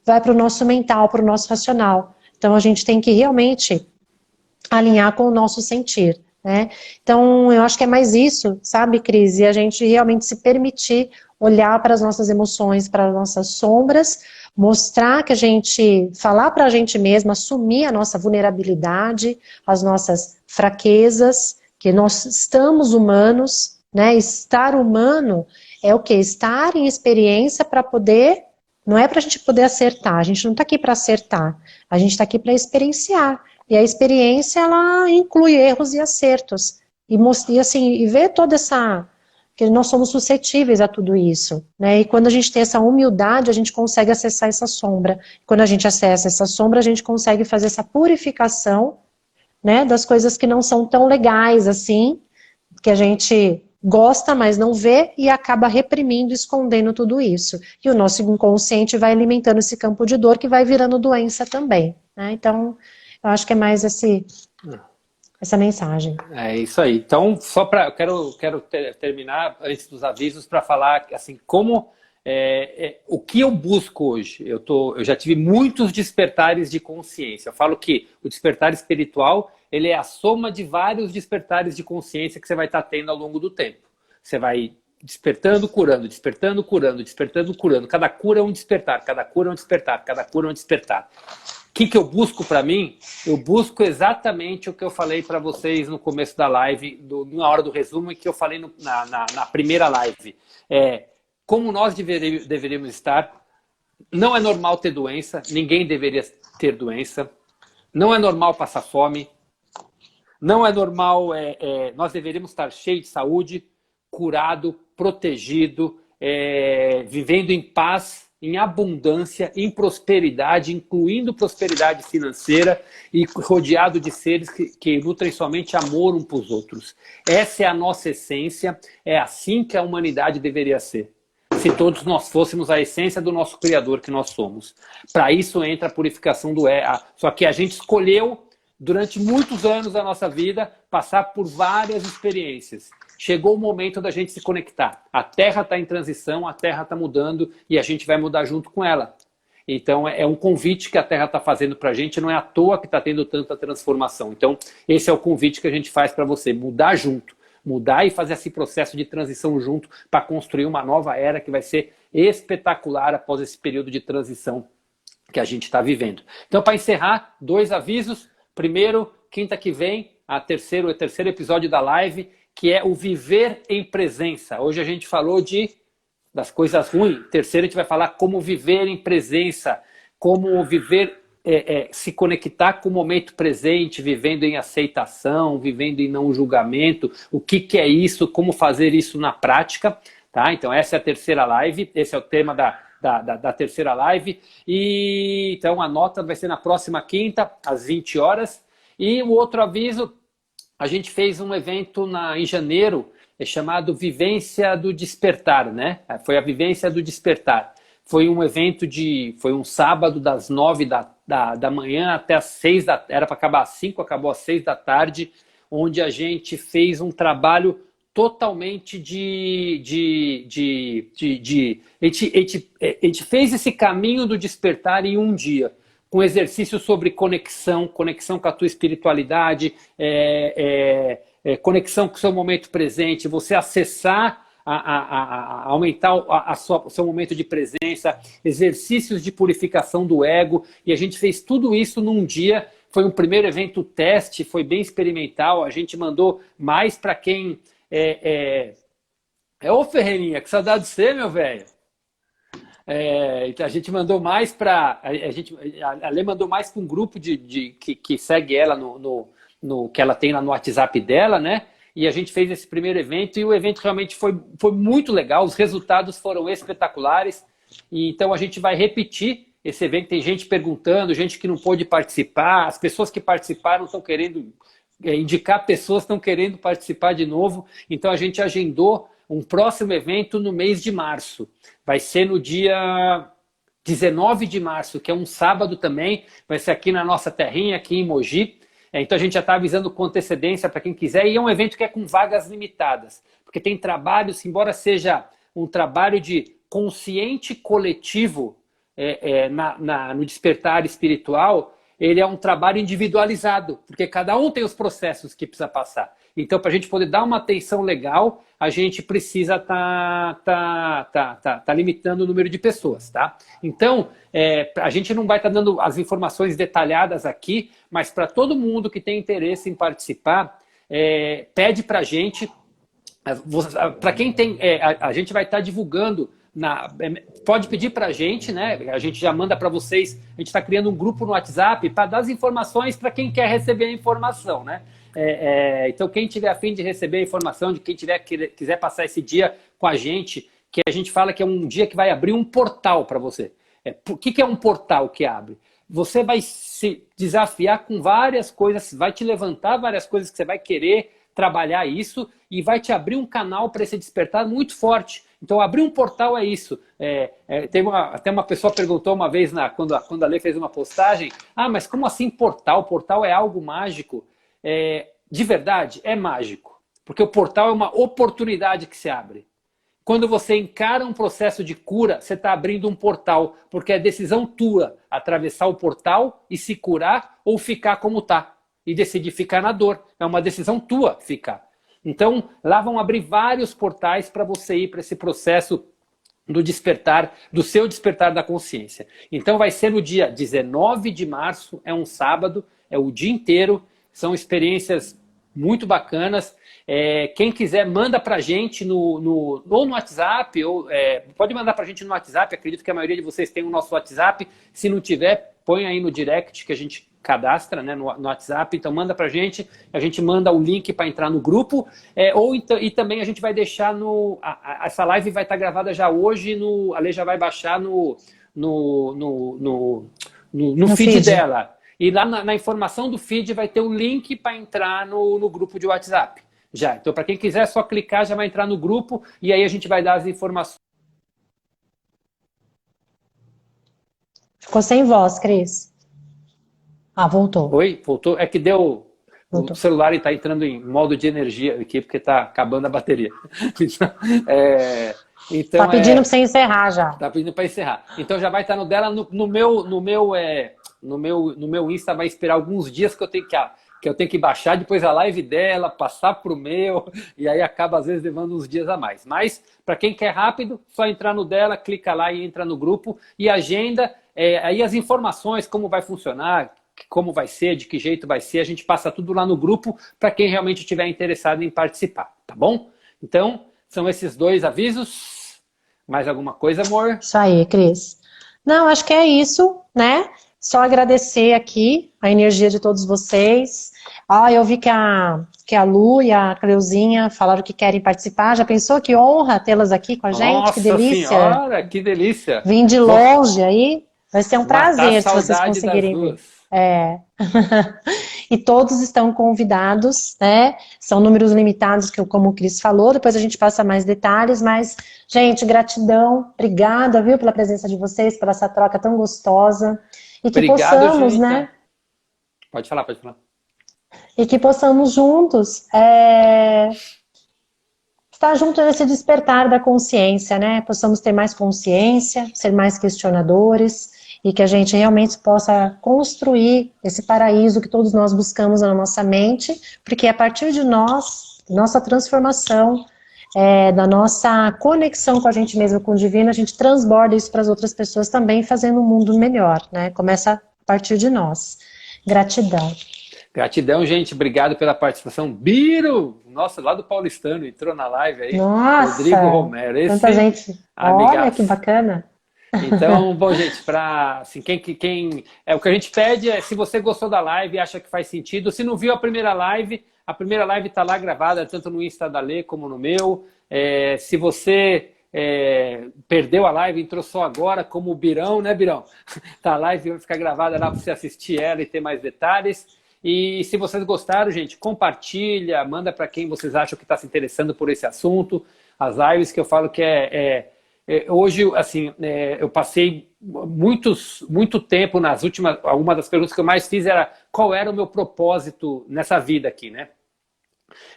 vai para o nosso mental, para o nosso racional. Então a gente tem que realmente alinhar com o nosso sentir, né? Então eu acho que é mais isso, sabe, Cris? E a gente realmente se permitir olhar para as nossas emoções, para as nossas sombras, mostrar que a gente, falar para a gente mesma, assumir a nossa vulnerabilidade, as nossas fraquezas, que nós estamos humanos, né? Estar humano é o quê? Estar em experiência para poder, não é para a gente poder acertar, a gente não está aqui para acertar, a gente está aqui para experienciar. E a experiência, ela inclui erros e acertos. E assim, e ver toda essa, que nós somos suscetíveis a tudo isso, né? E quando a gente tem essa humildade, a gente consegue acessar essa sombra. Quando a gente acessa essa sombra, a gente consegue fazer essa purificação, né, das coisas que não são tão legais assim, que a gente gosta, mas não vê e acaba reprimindo, escondendo tudo isso. E o nosso inconsciente vai alimentando esse campo de dor que vai virando doença também, né? Então, eu acho que é mais essa mensagem. É isso aí. Então, quero terminar antes dos avisos para falar assim como o que eu busco hoje. Eu já tive muitos despertares de consciência. Eu falo que o despertar espiritual ele é a soma de vários despertares de consciência que você vai estar tendo ao longo do tempo. Você vai despertando, curando, despertando, curando, despertando, curando. Cada cura é um despertar, cada cura é um despertar, cada cura é um despertar. O que eu busco para mim? Eu busco exatamente o que eu falei para vocês no começo da live, na hora do resumo, e que eu falei na primeira live. Como nós deveríamos estar. Não é normal ter doença, ninguém deveria ter doença. Não é normal passar fome. Não é normal, nós deveríamos estar cheios de saúde, curado, protegido, vivendo em paz, em abundância, em prosperidade, incluindo prosperidade financeira e rodeado de seres que nutrem somente amor uns para os outros. Essa é a nossa essência, é assim que a humanidade deveria ser. Se todos nós fôssemos a essência do nosso Criador que nós somos. Para isso entra a purificação do ego. Só que a gente escolheu, durante muitos anos da nossa vida, passar por várias experiências. Chegou o momento da gente se conectar. A Terra está em transição, a Terra está mudando e a gente vai mudar junto com ela. Então é um convite que a Terra está fazendo para a gente, não é à toa que está tendo tanta transformação. Então esse é o convite que a gente faz para você, mudar junto. Mudar e fazer esse processo de transição junto para construir uma nova era que vai ser espetacular após esse período de transição que a gente está vivendo. Então, para encerrar, 2 avisos. Primeiro, quinta que vem, o terceiro episódio da live, que é o viver em presença. Hoje a gente falou das coisas ruins. Terceiro, a gente vai falar como viver em presença, como viver se conectar com o momento presente, vivendo em aceitação, vivendo em não julgamento, o que é isso, como fazer isso na prática, tá? Então essa é a terceira live, esse é o tema da terceira live, e então a nota vai ser na próxima quinta, às 20 horas, e o outro aviso, a gente fez um evento em janeiro, chamado Vivência do Despertar, né? Foi a Vivência do Despertar. Foi um evento foi um sábado das 9 da manhã até as 6 era para acabar às 5, acabou às 6 da tarde, onde a gente fez um trabalho totalmente a gente fez esse caminho do despertar em um dia, com exercícios sobre conexão com a tua espiritualidade, conexão com o seu momento presente, você acessar aumentar o seu momento de presença, exercícios de purificação do ego, e a gente fez tudo isso num dia. Foi um primeiro evento teste, foi bem experimental, a gente mandou mais para quem... Ô Ferreirinha, que saudade de você, meu velho! A gente mandou mais para... A Lê mandou mais para um grupo que segue ela que ela tem lá no WhatsApp dela, né? E a gente fez esse primeiro evento e o evento realmente foi muito legal, os resultados foram espetaculares. E então a gente vai repetir esse evento, tem gente perguntando, gente que não pôde participar, as pessoas que participaram estão querendo indicar pessoas, estão querendo participar de novo. Então a gente agendou um próximo evento no mês de março. Vai ser no dia 19 de março, que é um sábado também, vai ser aqui na nossa terrinha, aqui em Mogi. Então a gente já está avisando com antecedência para quem quiser, e é um evento que é com vagas limitadas, porque tem trabalhos, embora seja um trabalho de consciente coletivo no despertar espiritual, ele é um trabalho individualizado, porque cada um tem os processos que precisa passar. Então, para a gente poder dar uma atenção legal, a gente precisa tá limitando o número de pessoas, tá? Então, a gente não vai estar dando as informações detalhadas aqui, mas para todo mundo que tem interesse em participar, pede para a gente, para quem tem, a gente vai estar divulgando, pode pedir para a gente, né? A gente já manda para vocês, a gente está criando um grupo no WhatsApp para dar as informações para quem quer receber a informação, né? Então, quem tiver a fim de receber a informação, de quem quiser passar esse dia com a gente, que a gente fala que é um dia que vai abrir um portal para você. O que é um portal que abre? Você vai se desafiar com várias coisas, vai te levantar várias coisas que você vai querer trabalhar isso e vai te abrir um canal para esse despertar muito forte. Então, abrir um portal é isso. Até uma pessoa perguntou uma vez, quando a Lê fez uma postagem, mas como assim portal? Portal é algo mágico? De verdade, é mágico. Porque o portal é uma oportunidade que se abre. Quando você encara um processo de cura, você está abrindo um portal, porque é decisão tua atravessar o portal e se curar ou ficar como está. E decidir ficar na dor. É uma decisão tua ficar. Então, lá vão abrir vários portais para você ir para esse processo do despertar, do seu despertar da consciência. Então, vai ser no dia 19 de março, é um sábado, é o dia inteiro, são experiências muito bacanas. Quem quiser, manda para a gente ou no WhatsApp, pode mandar para a gente no WhatsApp, acredito que a maioria de vocês tem o nosso WhatsApp. Se não tiver, põe aí no direct que a gente cadastra, né, no WhatsApp, então manda pra gente, a gente manda o link para entrar no grupo, e também a gente vai deixar essa live vai estar gravada já hoje, a Lê já vai baixar no feed dela. E lá na informação do feed vai ter o link para entrar no grupo de WhatsApp. Já. Então, para quem quiser, é só clicar, já vai entrar no grupo e aí a gente vai dar as informações. Ficou sem voz, Cris. Ah, voltou. Oi? Voltou? É que deu... Voltou. O celular está entrando em modo de energia aqui, porque está acabando a bateria. Então, tá pedindo para você encerrar já. Tá pedindo para encerrar. Então já vai estar no dela, no meu Insta vai esperar alguns dias que eu tenho que baixar depois a live dela, passar pro meu, e aí acaba às vezes levando uns dias a mais. Mas para quem quer rápido, só entrar no dela, clica lá e entra no grupo e agenda, aí as informações, como vai funcionar, como vai ser, de que jeito vai ser, a gente passa tudo lá no grupo para quem realmente estiver interessado em participar, tá bom? Então, são esses 2 avisos. Mais alguma coisa, amor? Isso aí, Cris. Não, acho que é isso, né? Só agradecer aqui a energia de todos vocês. Eu vi que a Lu e a Cleuzinha falaram que querem participar. Já pensou que honra tê-las aqui com a gente? Nossa que delícia! Senhora, que delícia! Vim de longe aí. Vai ser um prazer se vocês conseguirem vir. E todos estão convidados, né? São números limitados, como o Cris falou, depois a gente passa mais detalhes, mas, gente, gratidão, obrigada, viu, pela presença de vocês, por essa troca tão gostosa, e que possamos, Gita, né? Pode falar, pode falar. E que possamos juntos estar junto nesse despertar da consciência, né? Possamos ter mais consciência, ser mais questionadores, e que a gente realmente possa construir esse paraíso que todos nós buscamos na nossa mente, porque a partir de nós, nossa transformação, da nossa conexão com a gente mesmo, com o divino, a gente transborda isso para as outras pessoas também, fazendo um mundo melhor, né? Começa a partir de nós. Gratidão. Gratidão, gente. Obrigado pela participação. Biro, nossa, lá do Paulistano, entrou na live aí. Nossa, Rodrigo Romero. Tanta gente. Olha que bacana. Então, bom, gente, assim, o que a gente pede é, se você gostou da live e acha que faz sentido, se não viu a primeira live está lá gravada, tanto no Insta da Lê como no meu. Se você perdeu a live, entrou só agora, como o Birão, né, Birão? Tá, a live vai ficar gravada lá para você assistir ela e ter mais detalhes. E se vocês gostaram, gente, compartilha, manda para quem vocês acham que está se interessando por esse assunto. As lives que eu falo que hoje, assim, eu passei muito tempo nas últimas... Uma das perguntas que eu mais fiz era qual era o meu propósito nessa vida aqui, né?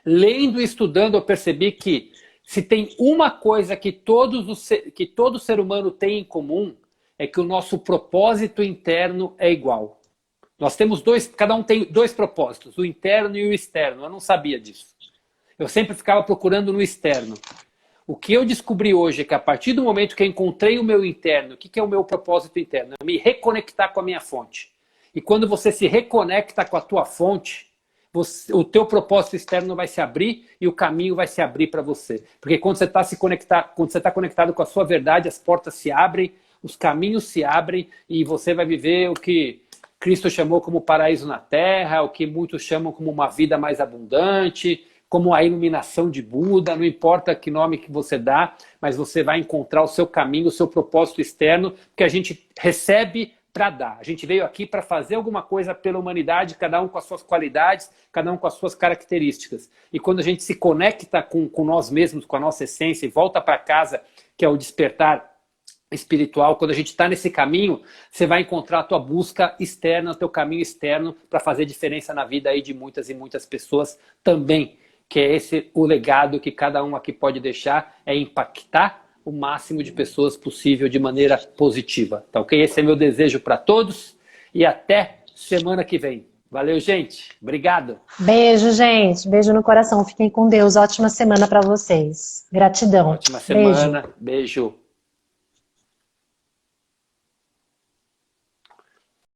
Lendo e estudando, eu percebi que se tem uma coisa que todo ser humano tem em comum, é que o nosso propósito interno é igual. Nós temos cada um tem 2 propósitos, o interno e o externo. Eu não sabia disso. Eu sempre ficava procurando no externo. O que eu descobri hoje é que a partir do momento que eu encontrei o meu interno, o que é o meu propósito interno? É me reconectar com a minha fonte. E quando você se reconecta com a tua fonte, o teu propósito externo vai se abrir e o caminho vai se abrir para você. Porque quando você está conectado com a sua verdade, as portas se abrem, os caminhos se abrem e você vai viver o que Cristo chamou como paraíso na terra, o que muitos chamam como uma vida mais abundante, como a iluminação de Buda, não importa que nome que você dá, mas você vai encontrar o seu caminho, o seu propósito externo, que a gente recebe para dar. A gente veio aqui para fazer alguma coisa pela humanidade, cada um com as suas qualidades, cada um com as suas características. E quando a gente se conecta com nós mesmos, com a nossa essência e volta para casa, que é o despertar espiritual, quando a gente está nesse caminho, você vai encontrar a tua busca externa, o teu caminho externo para fazer diferença na vida aí de muitas e muitas pessoas também. Que é esse o legado que cada um aqui pode deixar, é impactar o máximo de pessoas possível de maneira positiva. Tá ok? Esse é meu desejo para todos e até semana que vem. Valeu, gente. Obrigado. Beijo, gente. Beijo no coração. Fiquem com Deus. Ótima semana para vocês. Gratidão. Ótima semana. Beijo.